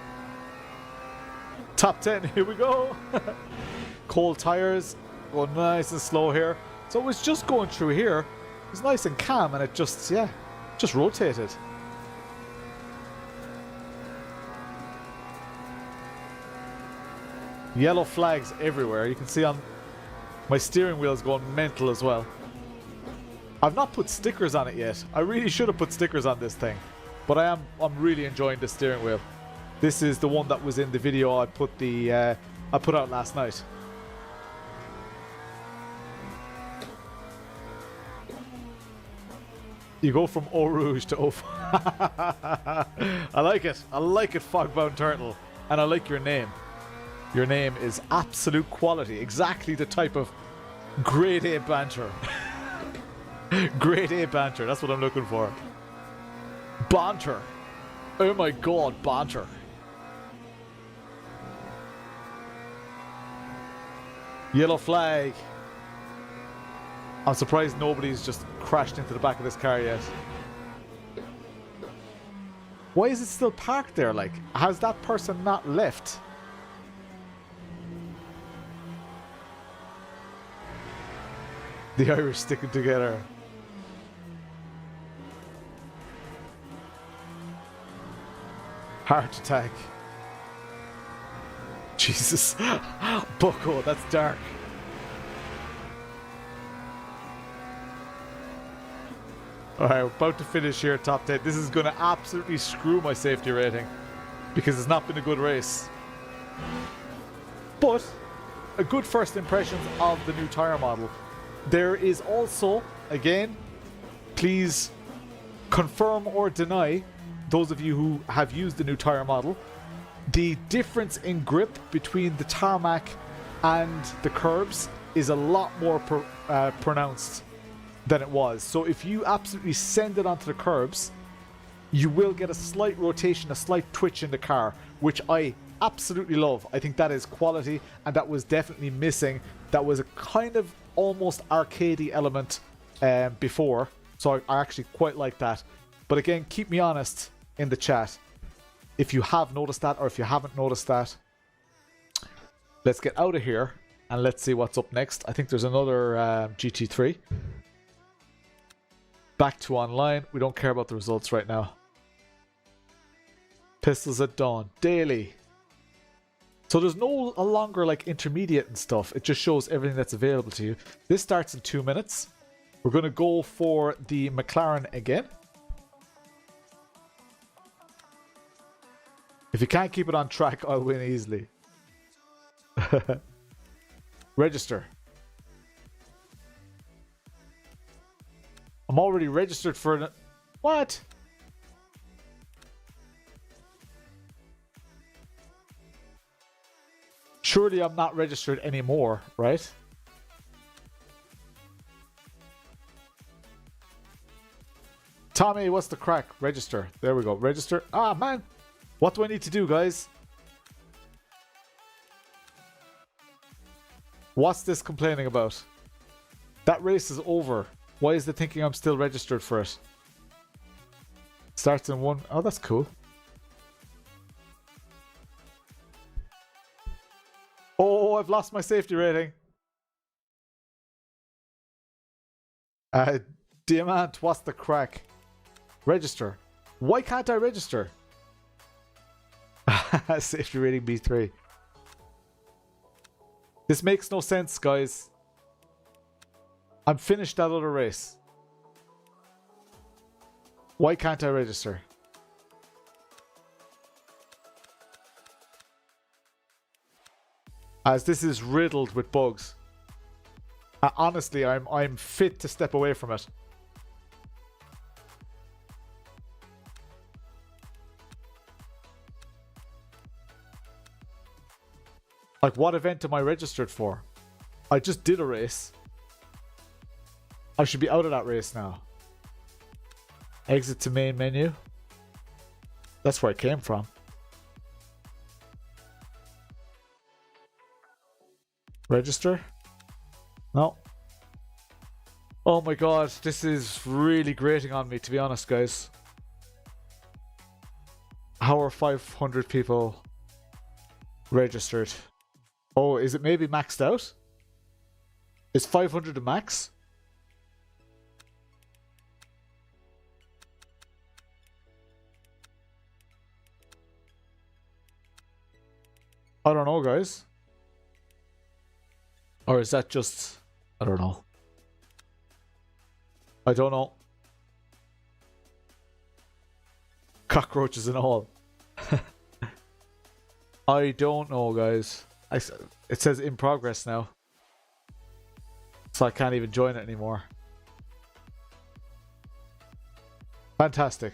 Top 10, here we go. Cold tires, going nice and slow here. So it was just going through here. It was nice and calm, and it just rotated. Yellow flags everywhere. You can see on my steering wheel is going mental as well. I've not put stickers on it yet. I really should have put stickers on this thing, but I'm really enjoying the steering wheel. This is the one that was in the video I put out last night. You go from Eau Rouge to Eau. I like it. I like it, Fogbound Turtle, and I like your name. Your name is absolute quality. Exactly the type of grade A banter. Grade A banter. That's what I'm looking for. Banter. Oh my god, banter. Yellow flag. I'm surprised nobody's just crashed into the back of this car yet. Why is it still parked there? Like, has that person not left? The Irish sticking together. Heart attack. Jesus. Bucko, that's dark. Alright, we're about to finish here, top 10. This is going to absolutely screw my safety rating because it's not been a good race. But a good first impressions of the new tyre model. There is also, again, please confirm or deny, those of you who have used the new tyre model, the difference in grip between the tarmac and the curbs is a lot more pronounced than it was. So if you absolutely send it onto the curbs, you will get a slight rotation, a slight twitch in the car, which I absolutely love. I think that is quality, and that was definitely missing. That was a kind of almost arcadey element before, so I actually quite like that. But again, keep me honest in the chat if you have noticed that, or if you haven't noticed that. Let's get out of here and let's see what's up next. I think there's another GT3. Back to online. We don't care about the results right now. Pistols at dawn. Daily. So there's no longer like intermediate and stuff. It just shows everything that's available to you. This starts in 2 minutes. We're going to go for the McLaren again. If you can't keep it on track, I'll win easily. Register. I'm already registered for an... What? Surely I'm not registered anymore, right? Tommy, what's the crack? Register. There we go. Register. Ah, man. What do I need to do, guys? What's this complaining about? That race is over. Why is it thinking I'm still registered for it? Starts in 1. Oh, that's cool. Oh, I've lost my safety rating. Diamant, what's the crack? Register. Why can't I register? Safety rating B3. This makes no sense, guys. I'm finished that other race. Why can't I register? As this is riddled with bugs. Honestly, I'm fit to step away from it. Like, what event am I registered for? I just did a race. I should be out of that race now. Exit to main menu. That's where I came from. Register? No. Oh my god, this is really grating on me, to be honest, guys. How are 500 people registered? Oh, is it maybe maxed out? Is 500 the max? I don't know, guys. Or is that just... I don't know. I don't know. Cockroaches and all. I don't know, guys. It says in progress now. So I can't even join it anymore. Fantastic.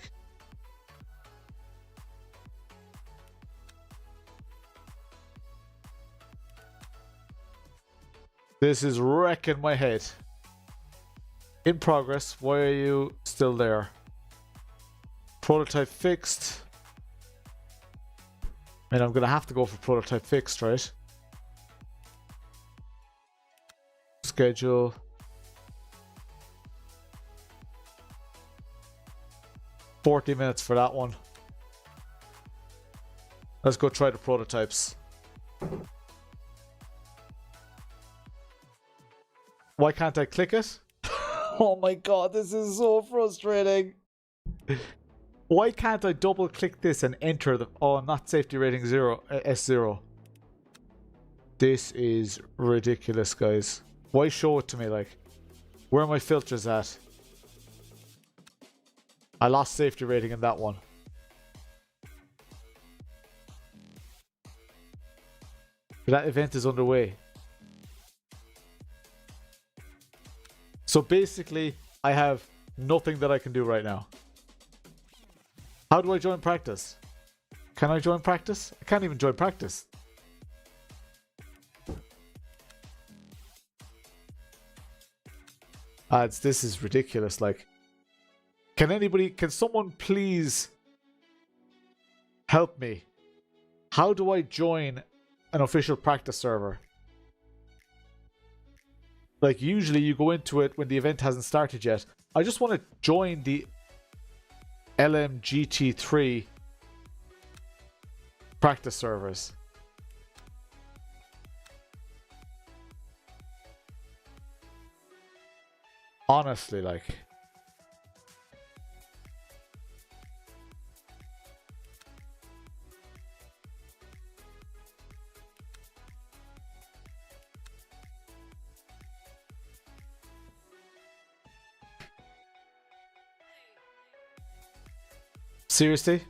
This is wrecking my head. In progress. Why are you still there? Prototype fixed. I mean, I'm going to have to go for prototype fixed, right? Schedule. $40 minutes for that one. Let's go try the prototypes. Why can't I click it? Oh my god, this is so frustrating. Why can't I double click this and enter the... Oh, not safety rating 0, S0. This is ridiculous, guys. Why show it to me, like? Where are my filters at? I lost safety rating in that one. That event is underway. So basically, I have nothing that I can do right now. How do I join practice? Can I join practice? I can't even join practice. This is ridiculous. Like, can someone please help me? How do I join an official practice server? Like, usually you go into it when the event hasn't started yet. I just want to join the LMGT3 practice servers. Honestly, like... Seriously?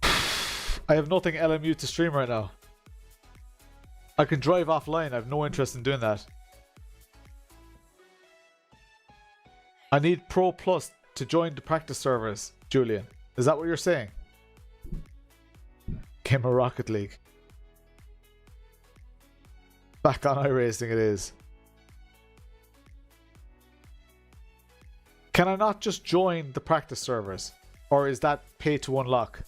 I have nothing LMU to stream right now. I can drive offline. I have no interest in doing that. I need Pro Plus to join the practice servers, Julian. Is that what you're saying? Game of Rocket League. Back on iRacing it is. Can I not just join the practice servers? Or is that pay to unlock?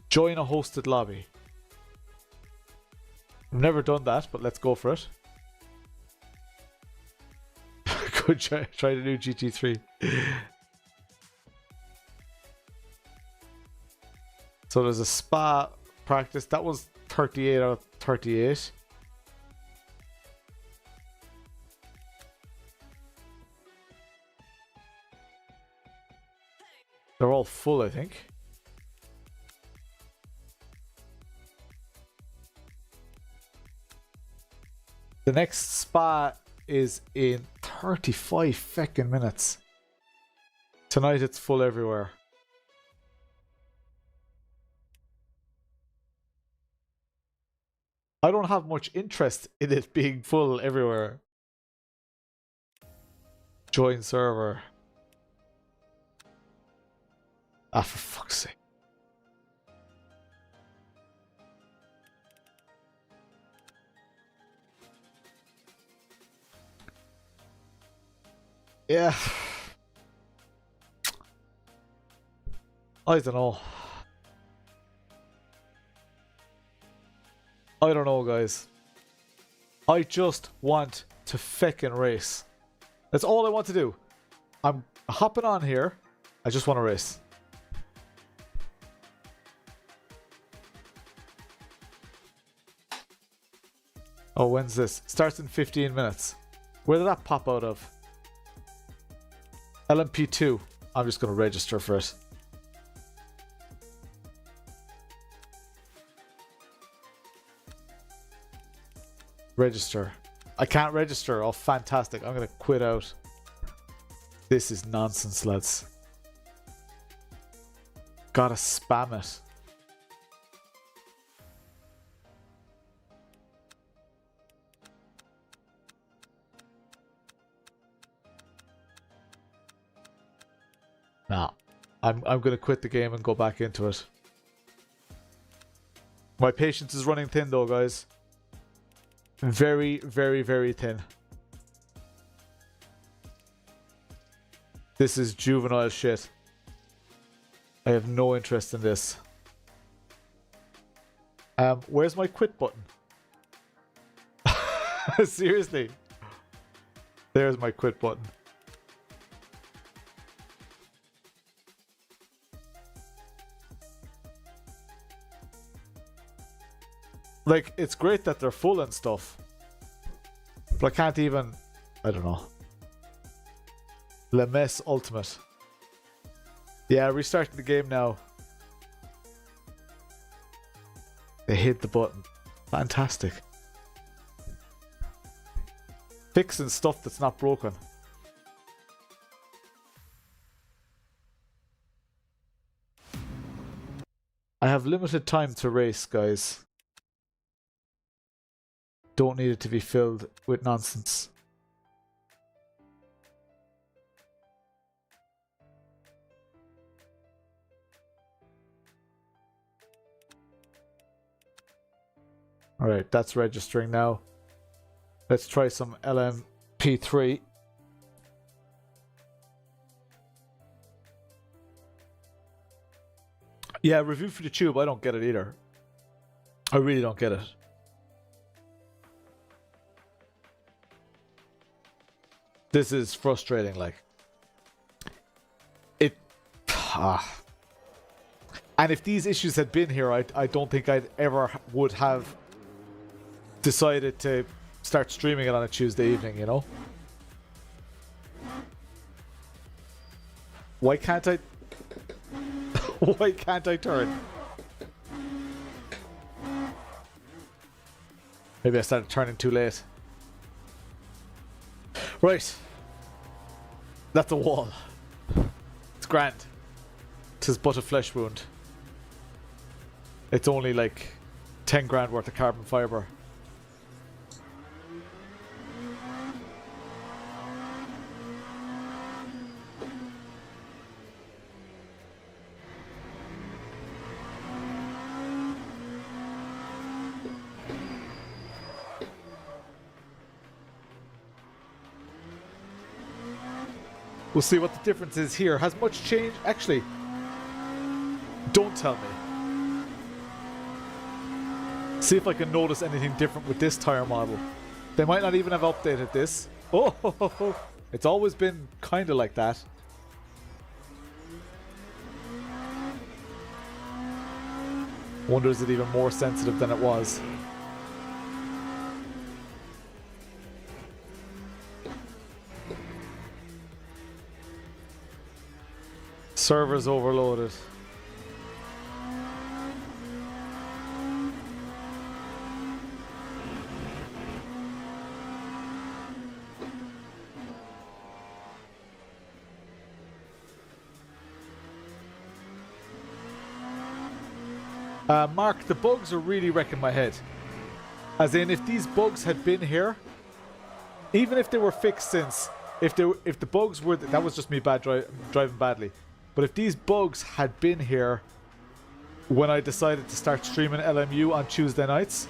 Join a hosted lobby. I've never done that, but let's go for it. Could try to do GT3. So there's a spa practice. That was 38 out of 38. They're all full, I think. The next spa is in 35 fucking minutes. Tonight it's full everywhere. I don't have much interest in it being full everywhere. Join server. Ah, for fuck's sake. Yeah. I don't know. I don't know, guys. I just want to feckin' race. That's all I want to do. I'm hopping on here. I just want to race. Oh, when's this? Starts in 15 minutes. Where did that pop out of? LMP2. I'm just going to register for it. Register. I can't register. Oh, fantastic. I'm going to quit out. This is nonsense, lads. Gotta spam it. Nah. I'm going to quit the game and go back into it. My patience is running thin though, guys. Very, very, very thin. This is juvenile shit. I have no interest in this. Where's my quit button? Seriously. There's my quit button. Like, it's great that they're full and stuff. But I can't even... I don't know. Le Mess Ultimate. Yeah, restarting the game now. They hit the button. Fantastic. Fixing stuff that's not broken. I have limited time to race, guys. Don't need it to be filled with nonsense. Alright, that's registering now. Let's try some LMP3. Yeah, review for the tube. I don't get it either. I really don't get it. This is frustrating, like. And if these issues had been here, I don't think I'd ever would have decided to start streaming it on a Tuesday evening, you know? Why can't I... Why can't I turn? Maybe I started turning too late. Right. That's a wall. It's It's grand. 'Tis but a flesh wound. It's only like 10 grand worth of carbon fibre. We'll see what the difference is here. Has much changed? Actually, don't tell me. See if I can notice anything different with this tyre model. They might not even have updated this. Oh, it's always been kind of like that. Wonder is it even more sensitive than it was? Servers overloaded. Mark, the bugs are really wrecking my head. As in, if these bugs had been here, even if they were fixed since, if the bugs were, that was just me driving badly. But if these bugs had been here when I decided to start streaming LMU on Tuesday nights,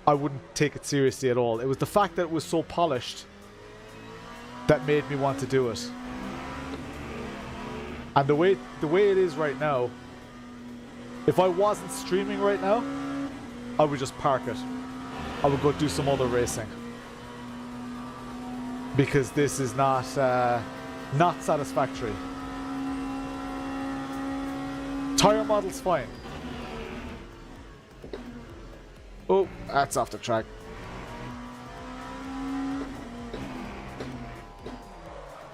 I wouldn't take it seriously at all. It was the fact that it was so polished that made me want to do it. And the way it is right now, if I wasn't streaming right now, I would just park it. I would go do some other racing. Because this is not satisfactory. Tyre model's fine. Oh, that's off the track.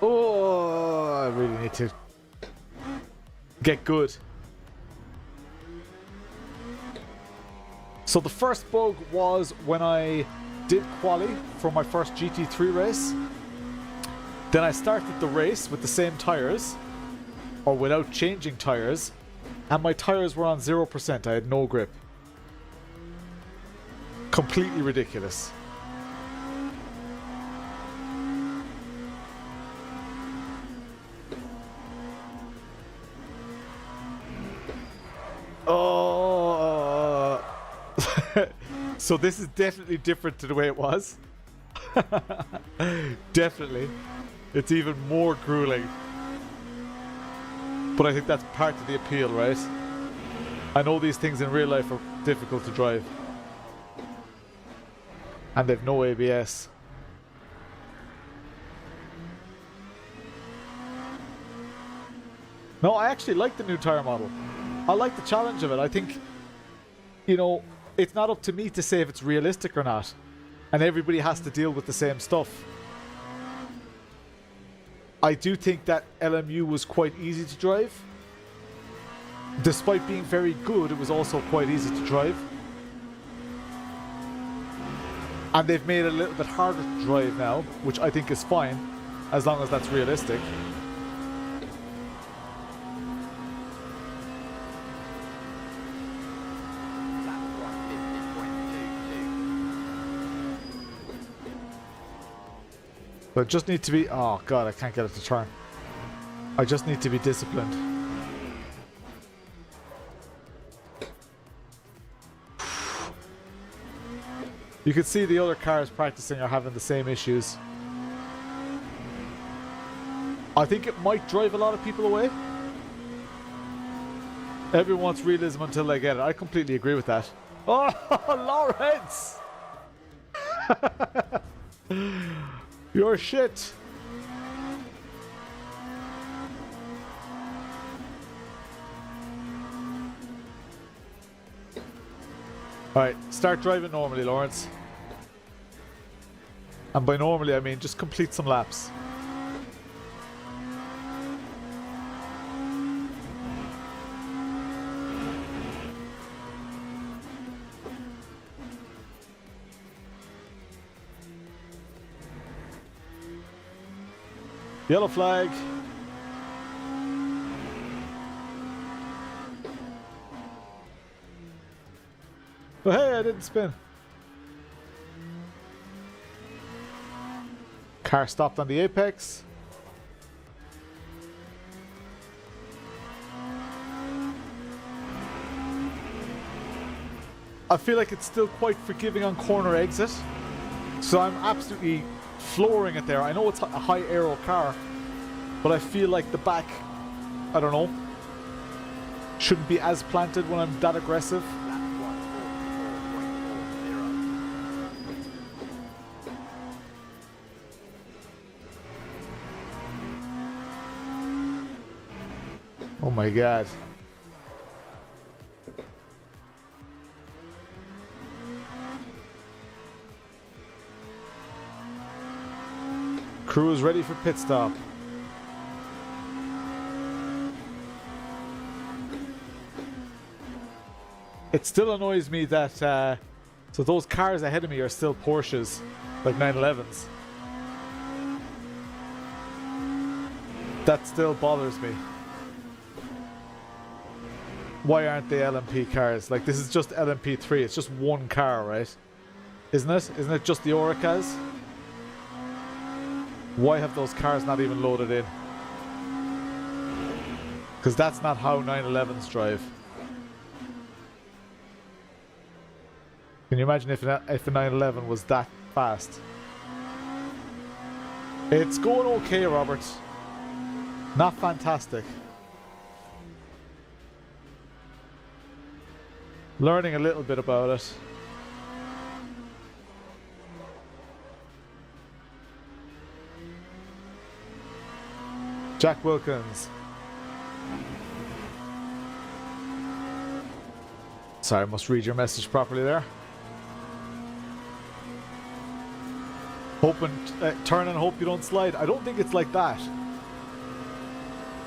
Oh, I really need to get good. So the first bug was when I did quali for my first GT3 race. Then I started the race with the same tyres, or without changing tyres, and my tyres were on 0%. I had no grip. Completely ridiculous. Oh. So this is definitely different to the way it was. Definitely. It's even more grueling. But I think that's part of the appeal, right? I know these things in real life are difficult to drive. And they've no ABS. No, I actually like the new tyre model. I like the challenge of it. I think, you know, it's not up to me to say if it's realistic or not. And everybody has to deal with the same stuff. I do think that LMU was quite easy to drive. Despite being very good, it was also quite easy to drive. And they've made it a little bit harder to drive now, which I think is fine, as long as that's realistic. But I just need to be... Oh god, I can't get it to turn. I just need to be disciplined. You can see the other cars practicing are having the same issues. I think it might drive a lot of people away. Everyone wants realism until they get it. I completely agree with that. Oh, Lawrence! You're shit. Alright, start driving normally, Lawrence. And by normally, I mean just complete some laps. Yellow flag. But hey, I didn't spin. Car stopped on the apex. I feel like it's still quite forgiving on corner exit. So I'm absolutely flooring it there. I know it's a high aero car, but I feel like the back, I don't know, shouldn't be as planted when I'm that aggressive. Oh my god. Crew is ready for pit stop. It still annoys me that so those cars ahead of me are still Porsches, like 911s. That still bothers me. Why aren't they LMP cars? Like, this is just LMP3. It's just one car, right? Isn't it? Isn't it just the Oricas? Why have those cars not even loaded in? Because that's not how 911s drive. Can you imagine if the 911 was that fast? It's going okay, Robert. Not fantastic. Learning a little bit about it. Jack Wilkins. Sorry, I must read your message properly there. Hope and turn and hope you don't slide. I don't think it's like that.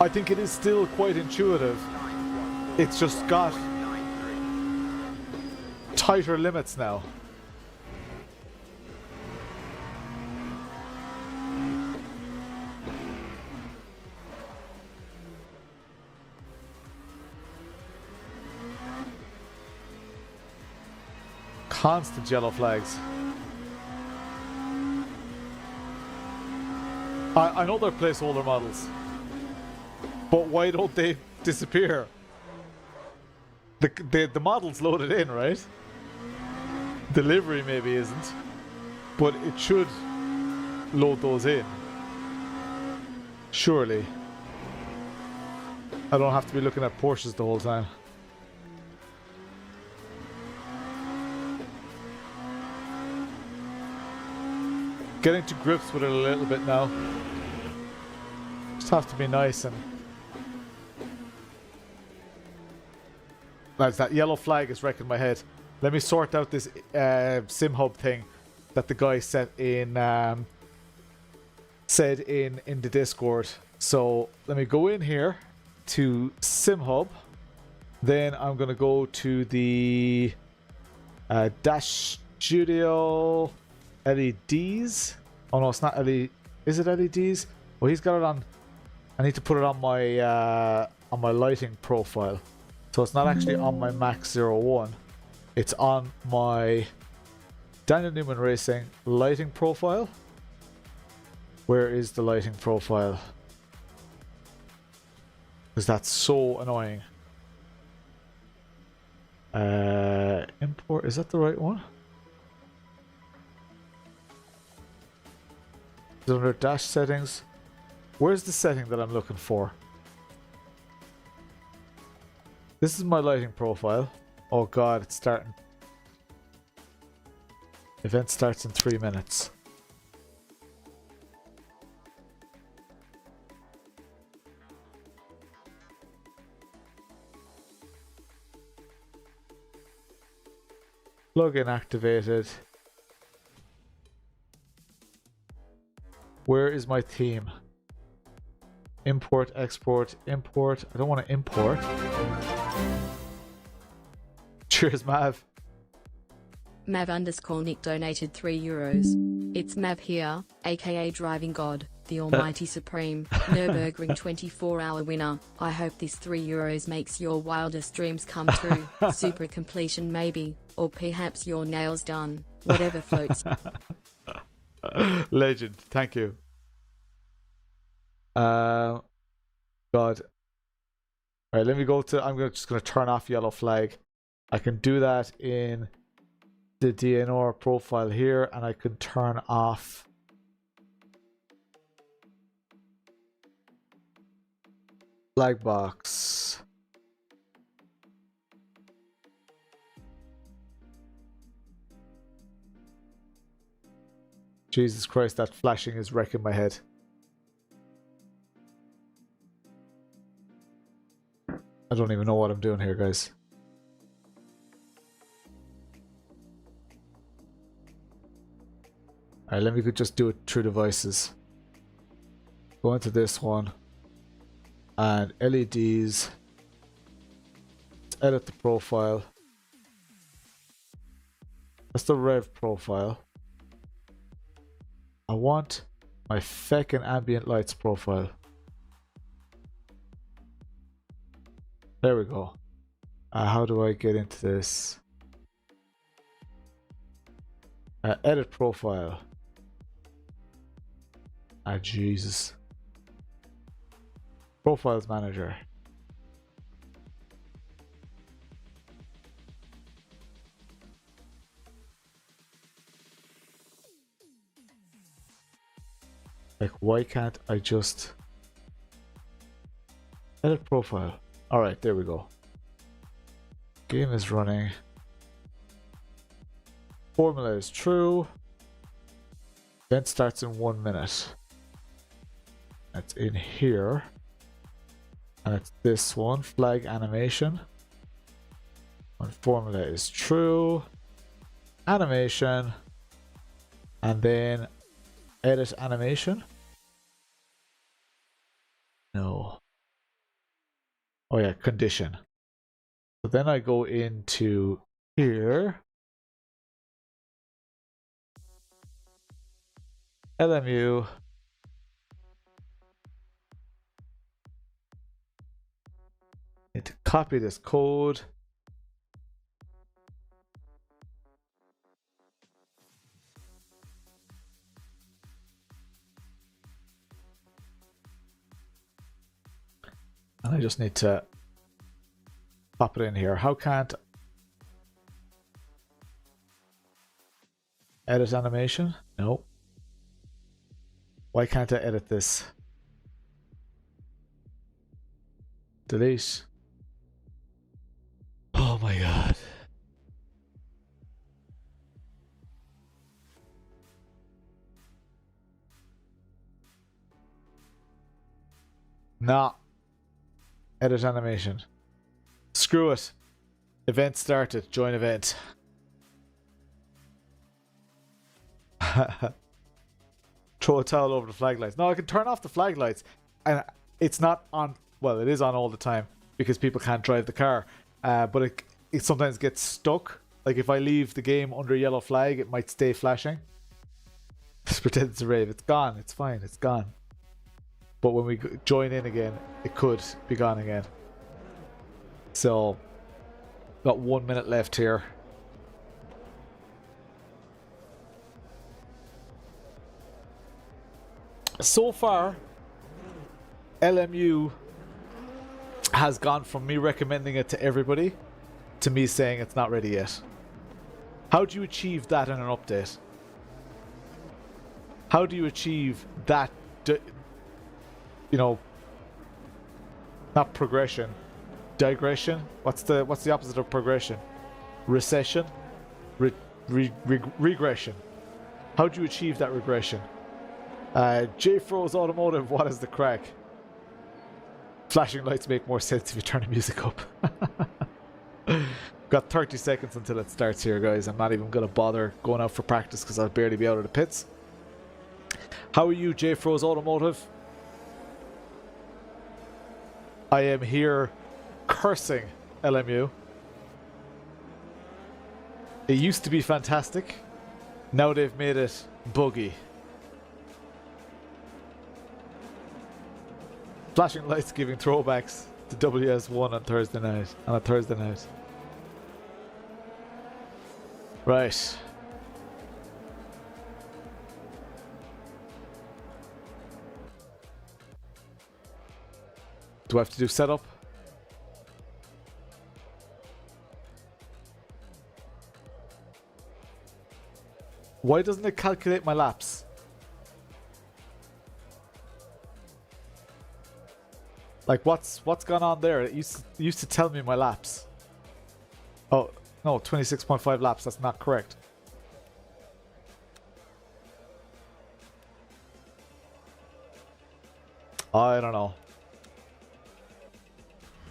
I think it is still quite intuitive. It's just got tighter limits now. Constant yellow flags. I know they're placeholder models, but why don't they disappear? The model's loaded in, right? Delivery maybe isn't, but it should load those in. Surely. I don't have to be looking at Porsches the whole time. Getting to grips with it a little bit now. Just have to be nice and... Lads, that yellow flag is wrecking my head. Let me sort out this SimHub thing that the guy said in the Discord. So let me go in here to SimHub. Then I'm gonna go to the Dash Studio LEDs. Oh no, it's not LED. Is it LEDs? Well, he's got it on. I need to put it on my lighting profile. So it's not actually on my Max 01. It's on my Daniel Newman Racing lighting profile. Where is the lighting profile? Because that's so annoying. Import, is that the right one? Is it under dash settings? Where's the setting that I'm looking for? This is my lighting profile. Oh god, it's starting. Event starts in 3 minutes. Plugin activated. Where is my theme? Import, export, import. I don't want to import. Cheers, Mav. Mav_Nick donated €3. It's Mav here, aka Driving God. the Almighty Supreme, Nürburgring 24-hour winner. I hope this €3 makes your wildest dreams come true. Super completion maybe, or perhaps your nails done. Whatever floats. Legend, thank you. God. Alright, let me go to... I'm just going to turn off yellow flag. I can do that in the DNR profile here, and I can turn off... flag box. Jesus Christ, that flashing is wrecking my head. I don't even know what I'm doing here, guys. Alright, let me just do it through devices. Go into this one. And LEDs. Let's edit the profile. That's the rev profile. I want my feckin' ambient lights profile. There we go. How do I get into this? Edit profile. Jesus. Profiles manager. Like, why can't I just edit profile? Alright, there we go. Game is running. Formula is true. Event starts in 1 minute. That's in here. And it's this one, flag animation. When formula is true. Animation. And then edit animation. No. Oh yeah, condition. So then I go into here. LMU. Need to copy this code. And I just need to pop it in here. How can't edit animation? No. Why can't I edit this? Delete. Oh my god. Nah. Edit animation. Screw it. Event started. Join event. Throw a towel over the flag lights. No, I can turn off the flag lights. And it's not on... Well, it is on all the time because people can't drive the car. But it sometimes gets stuck. Like if I leave the game under yellow flag, it might stay flashing. Just pretend it's a rave. It's gone. It's fine. It's gone. But when we join in again, it could be gone again. So, got 1 minute left here. So far, LMU has gone from me recommending it to everybody to me saying it's not ready yet. How do you achieve that in an update? How do you achieve that, you know, not progression, digression? What's the opposite of progression? Recession? Regression. How do you achieve that regression? J Froze Automotive, what is the crack? Flashing lights make more sense if you turn the music up. Got 30 seconds until it starts here, guys. I'm not even going to bother going out for practice because I'll barely be out of the pits. How are you, J Froze Automotive? I am here cursing LMU. It used to be fantastic. Now they've made it buggy. Flashing lights giving throwbacks to WS1 on Thursday night. On a Thursday night. Right. Do I have to do setup? Why doesn't it calculate my laps? Like what's gone on there? It used to tell me my laps. Oh, no, 26.5 laps, that's not correct. I don't know.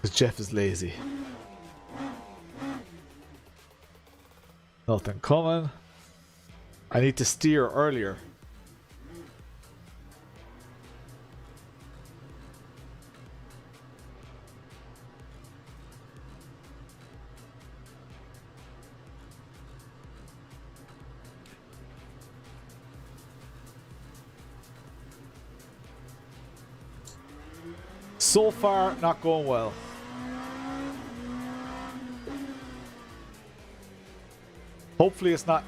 Because Jeff is lazy. Nothing coming. I need to steer earlier. So far, not going well. Hopefully it's not...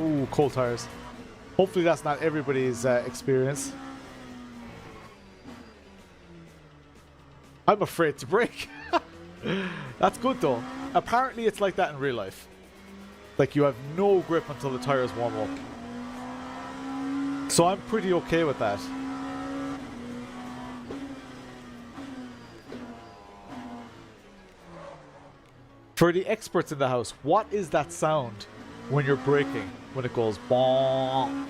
Ooh, cold tires. Hopefully that's not everybody's experience. I'm afraid to brake. That's good though. Apparently it's like that in real life. Like you have no grip until the tires warm up. So I'm pretty okay with that. For the experts in the house, what is that sound when you're braking? When it goes bong?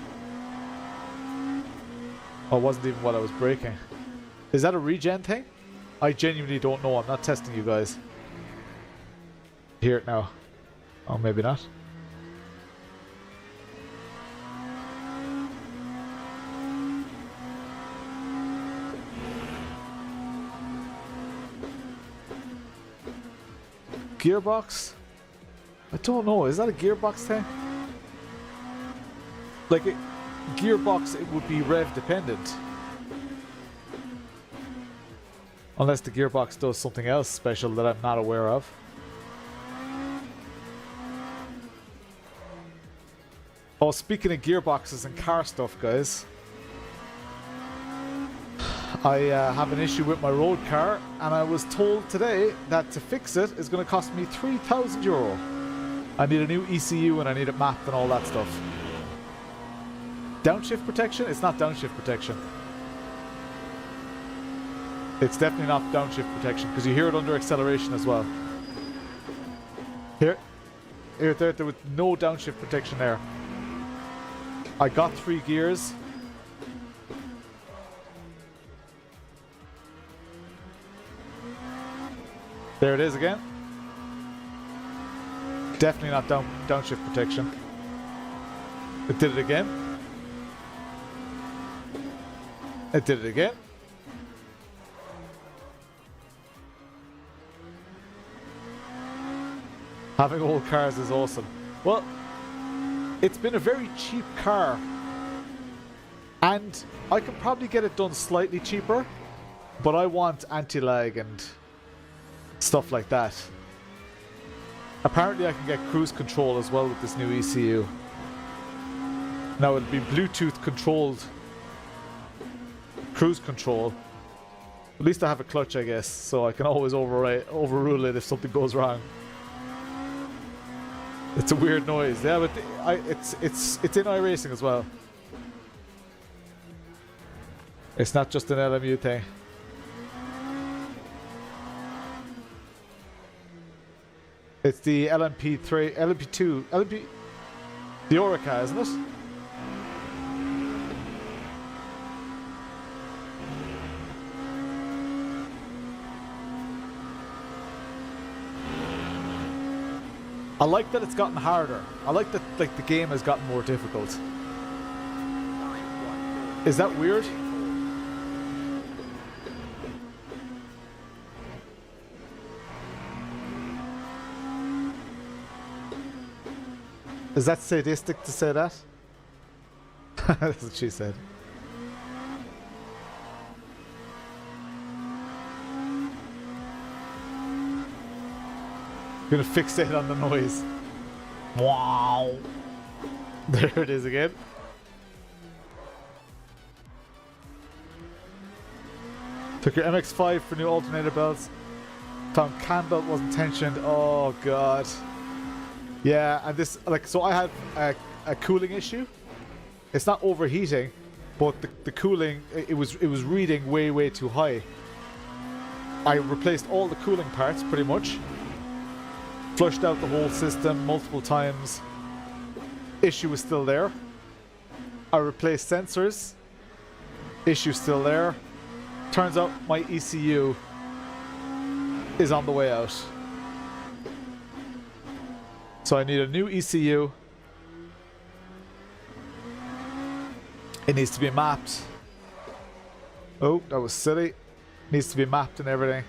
Oh, it wasn't even what I was braking. Is that a regen thing? I genuinely don't know. I'm not testing you guys. Hear it now. Oh, maybe not. Gearbox? I don't know. Is that a gearbox thing? Like a gearbox, it would be rev dependent. Unless the gearbox does something else special that I'm not aware of. Oh, speaking of gearboxes and car stuff, guys. I have an issue with my road car, and I was told today that to fix it is going to cost me €3,000. I need a new ECU and I need it mapped and all that stuff. Downshift protection? It's not downshift protection. It's definitely not downshift protection because you hear it under acceleration as well. Here, there was no downshift protection there. I got 3 gears. There it is again. Definitely not downshift protection. It did it again. It did it again. Having old cars is awesome. Well, it's been a very cheap car. And I could probably get it done slightly cheaper. But I want anti-lag and stuff like that. Apparently I can get cruise control as well with this new ECU. Now it'll be Bluetooth controlled cruise control. At least I have a clutch, I guess, so I can always overrule it if something goes wrong. It's a weird noise. Yeah, but it's in iRacing as well. It's not just an LMU thing. It's the LMP3, LMP2, the Yturriaga, isn't it? I like that it's gotten harder. I like that the game has gotten more difficult. Is that weird? Is that sadistic to say that? That's what she said. Gonna fixate on the noise. Wow. There it is again. Took your MX-5 for new alternator belts. Found cam belt wasn't tensioned. Oh god. Yeah, and this, like, so I had a cooling issue. It's not overheating, but the cooling, it was reading way too high. I replaced all the cooling parts pretty much. Flushed out the whole system multiple times. Issue was still there. I replaced sensors. Issue still there. Turns out my ECU is on the way out. So I need a new ECU. It needs to be mapped. Oh, that was silly. Needs to be mapped and everything.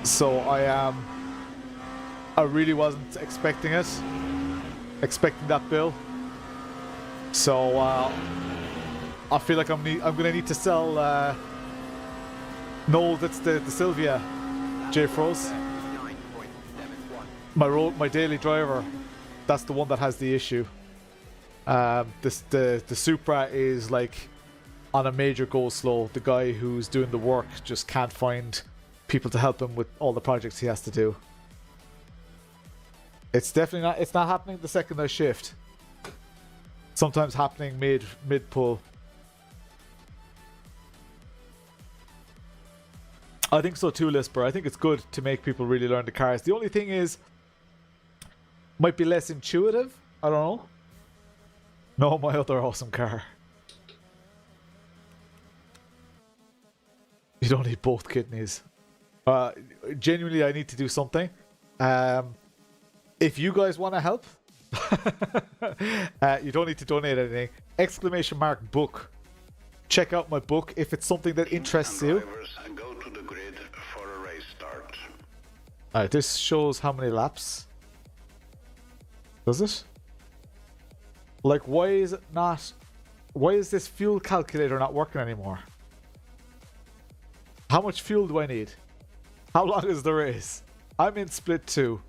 So I really wasn't expecting it. Expecting that bill. So I feel like I'm gonna need to sell no, that's the Sylvia J Froze. 9.71. My daily driver. That's the one that has the issue. The Supra is like on a major go slow. The guy who's doing the work just can't find people to help him with all the projects he has to do. It's definitely not. It's not happening the second I shift. Sometimes happening mid pull. I think so too, Lisper. I think it's good to make people really learn the cars. The only thing is, might be less intuitive. I don't know. No, my other awesome car. You don't need both kidneys. Genuinely, I need to do something. If you guys want to help, you don't need to donate anything. ! Book. Check out my book if it's something that interests you. Drivers, go to the grid for a race start. Alright, this shows how many laps. Does it? Like, why is it not... Why is this fuel calculator not working anymore? How much fuel do I need? How long is the race? I'm in split 2.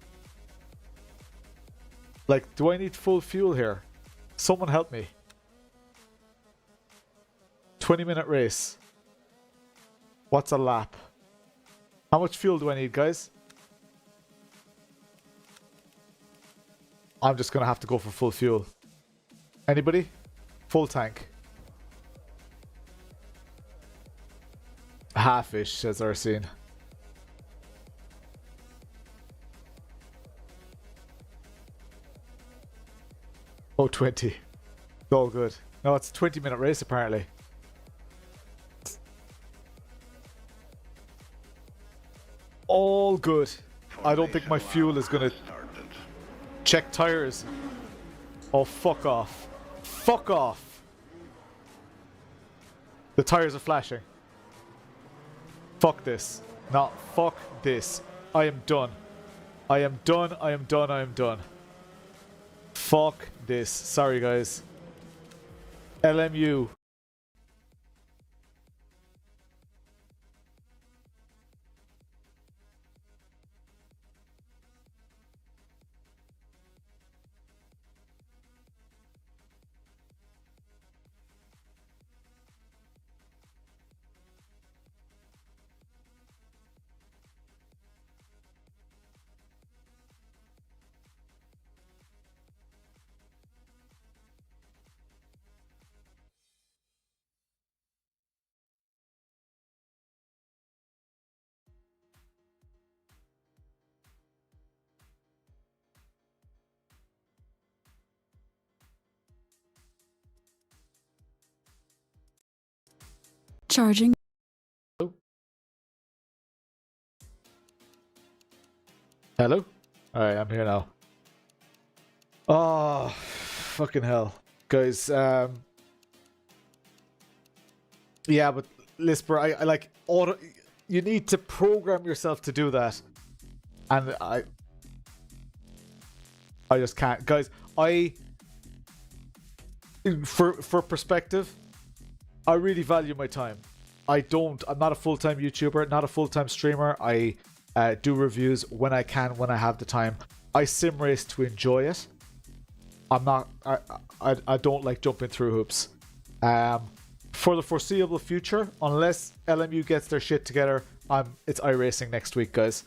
Like, do I need full fuel here? Someone help me. 20-minute race. What's a lap? How much fuel do I need, guys? I'm just gonna have to go for full fuel. Anybody? Full tank. Half-ish, says Ursine. Oh, 20. It's all good. No, it's a 20-minute race, apparently. All good. I don't think my fuel is gonna... Check tires. Oh, fuck off. Fuck off. The tires are flashing. Fuck this. No, fuck this. I am done. I am done. I am done. I am done. Fuck this. Sorry, guys. LMU. Charging. Hello? Alright, I'm here now. Oh, fucking hell. Guys, yeah, but Lisper, I like auto. You need to program yourself to do that. And I just can't. Guys, for perspective, I really value my time. I'm not a full-time YouTuber, not a full-time streamer. I do reviews when I can, when I have the time. I sim race to enjoy it. I don't like jumping through hoops. For the foreseeable future, unless LMU gets their shit together, it's iRacing next week, guys.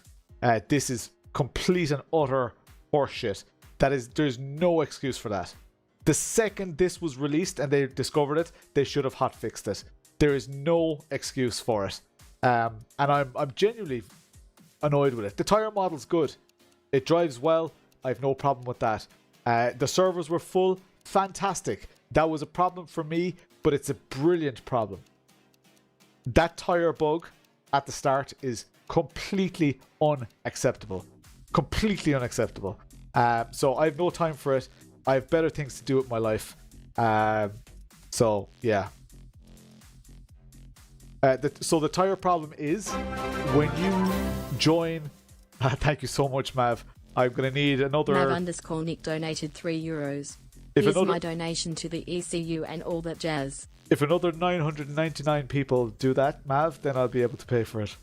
This is complete and utter horseshit. There's no excuse for that. The second this was released and they discovered it, they should have hotfixed it. There is no excuse for it. And I'm genuinely annoyed with it. The tyre model's good. It drives well. I have no problem with that. The servers were full. Fantastic. That was a problem for me, but it's a brilliant problem. That tyre bug at the start is completely unacceptable. Completely unacceptable. So I have no time for it. I have better things to do with my life. So yeah. So the tyre problem is when you join. Thank you so much, Mav. I'm gonna need another. Mav_Nick donated €3. Here's my donation to the ECU and all that jazz. If another 999 people do that, Mav, then I'll be able to pay for it.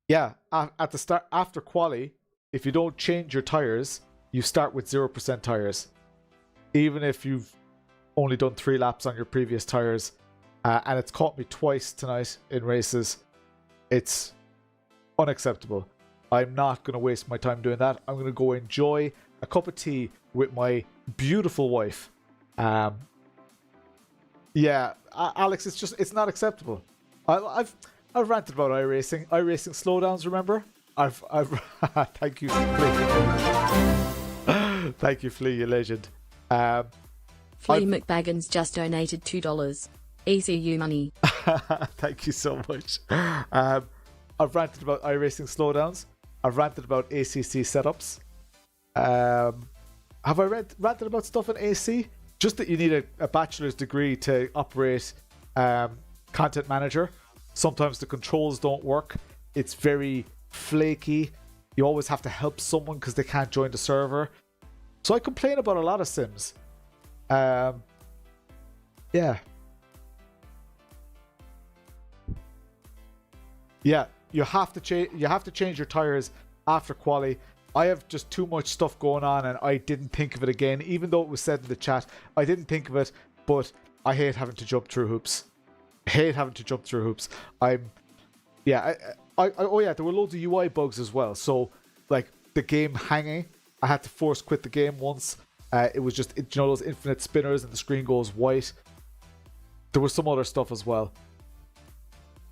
Yeah, at the start, after quali, if you don't change your tires, you start with 0% tires. Even if you've only done 3 laps on your previous tires. And it's caught me twice tonight in races. It's unacceptable. I'm not going to waste my time doing that. I'm going to go enjoy a cup of tea with my beautiful wife. Yeah, Alex, it's not acceptable. I've ranted about iRacing slowdowns, remember? I've thank you, Flea. Thank you, Flea, you legend. Flea McBaggins just donated $2. ECU money. Thank you so much. I've ranted about iRacing slowdowns. I've ranted about ACC setups. Have I ranted about stuff in AC? Just that you need a bachelor's degree to operate Content Manager. Sometimes the controls don't work. It's very flaky. You always have to help someone because they can't join the server. So I complain about a lot of sims. Yeah. Yeah, you have to change your tires after quali. I have just too much stuff going on and I didn't think of it again, even though it was said in the chat. I didn't think of it, but I hate having to jump through hoops. Oh yeah, there were loads of UI bugs as well. So like the game hanging, I had to force quit the game once. It was just, those infinite spinners and the screen goes white. There was some other stuff as well.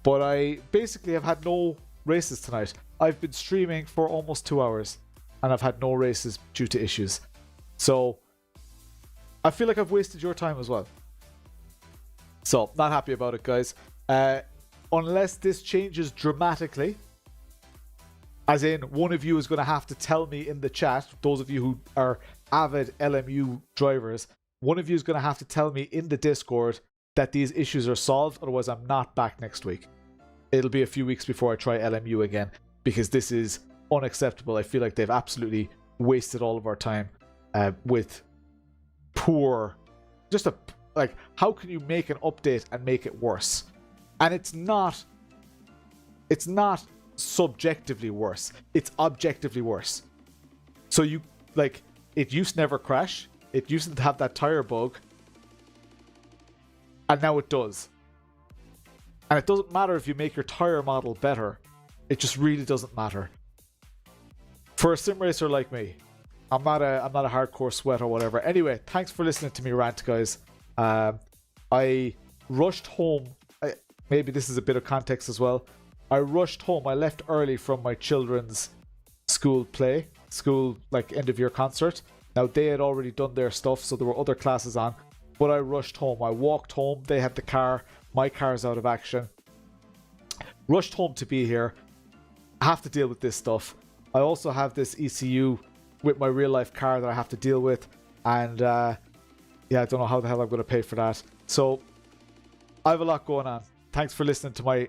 But I basically have had no races tonight. I've been streaming for almost 2 hours and I've had no races due to issues. So I feel like I've wasted your time as well. So not happy about it, guys. Unless this changes dramatically, as in one of you is going to have to tell me in the chat, those of you who are avid LMU drivers, one of you is going to have to tell me in the Discord that these issues are solved, otherwise I'm not back next week. It'll be a few weeks before I try LMU again, because this is unacceptable. I feel like they've absolutely wasted all of our time with poor... how can you make an update and make it worse? And it's not subjectively worse. It's objectively worse. So it used to never crash. It used to have that tire bug. And now it does. And it doesn't matter if you make your tire model better. It just really doesn't matter. For a sim racer like me, I'm not a hardcore sweat or whatever. Anyway, thanks for listening to me rant, guys. I rushed home. Maybe this is a bit of context as well. I rushed home. I left early from my children's school end of year concert. Now they had already done their stuff, so there were other classes on. But I rushed home. I walked home. They had the car. My car's out of action. Rushed home to be here. I have to deal with this stuff. I also have this ECU with my real life car that I have to deal with. And yeah, I don't know how the hell I'm going to pay for that. So I have a lot going on. Thanks for listening to my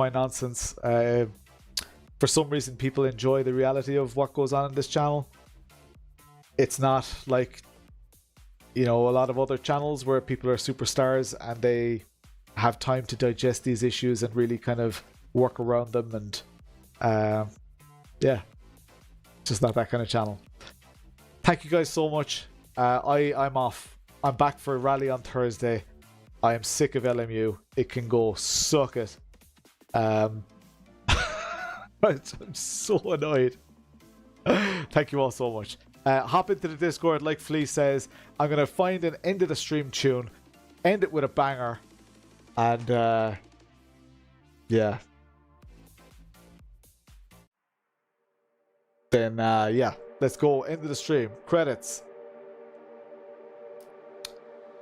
nonsense. For some reason, people enjoy the reality of what goes on in this channel. It's not like you know, a lot of other channels where people are superstars and they have time to digest these issues and really kind of work around them. And yeah, just not that kind of channel. Thank you guys so much. I'm off. I'm back for a rally on Thursday. I am sick of LMU. It can go. Suck it. I'm so annoyed. Thank you all so much. Hop into the Discord, like Flea says. I'm going to find an end of the stream tune, end it with a banger, and yeah. Then yeah, let's go. End of the stream. Credits.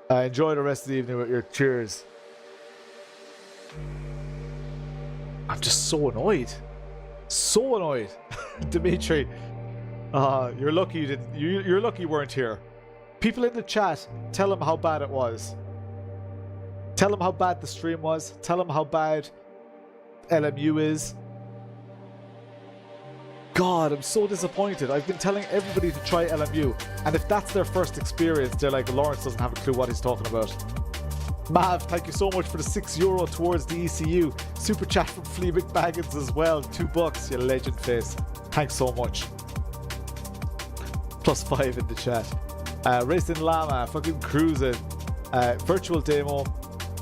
Enjoy the rest of the evening with your cheers. I'm just so annoyed. So annoyed. Dimitri. You're lucky you didn't. You're lucky you weren't here. People in the chat, tell them how bad it was. Tell them how bad the stream was. Tell them how bad LMU is. God, I'm so disappointed. I've been telling everybody to try LMU, and if that's their first experience, they're like, Lawrence doesn't have a clue what he's talking about. Mav, thank you so much for the €6 towards the ECU. Super chat from Flea McBaggins as well. $2, you legend face. Thanks so much. +5 in the chat. Racing Llama, fucking cruising. Virtual Demo,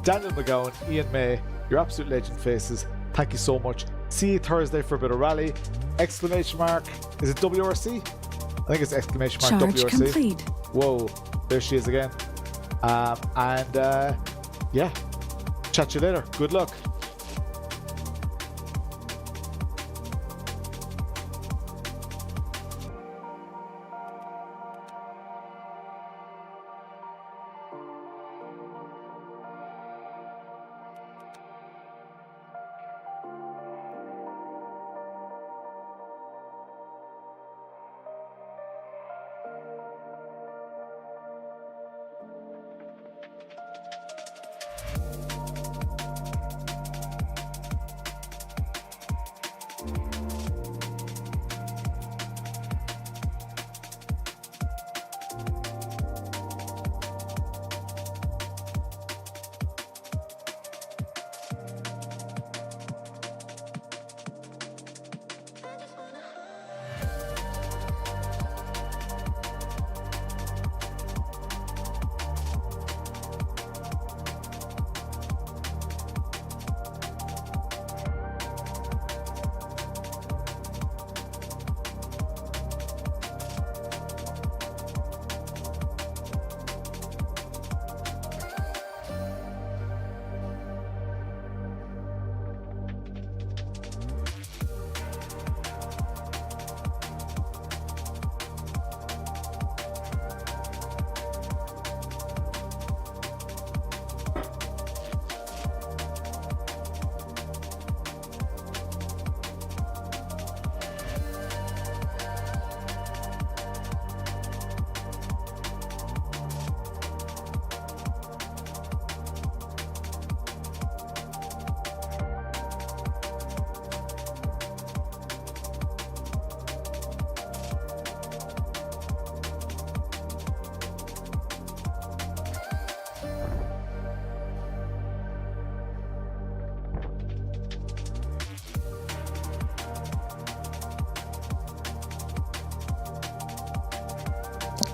Daniel McGowan, Ian May, your absolute legend faces. Thank you so much. See you Thursday for a bit of rally. Exclamation mark. Is it WRC? I think it's exclamation mark Charge WRC. complete. Whoa, there she is again. Yeah, chat to you later. Good luck.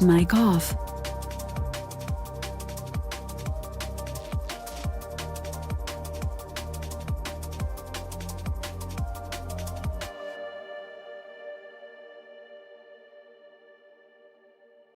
Mic off.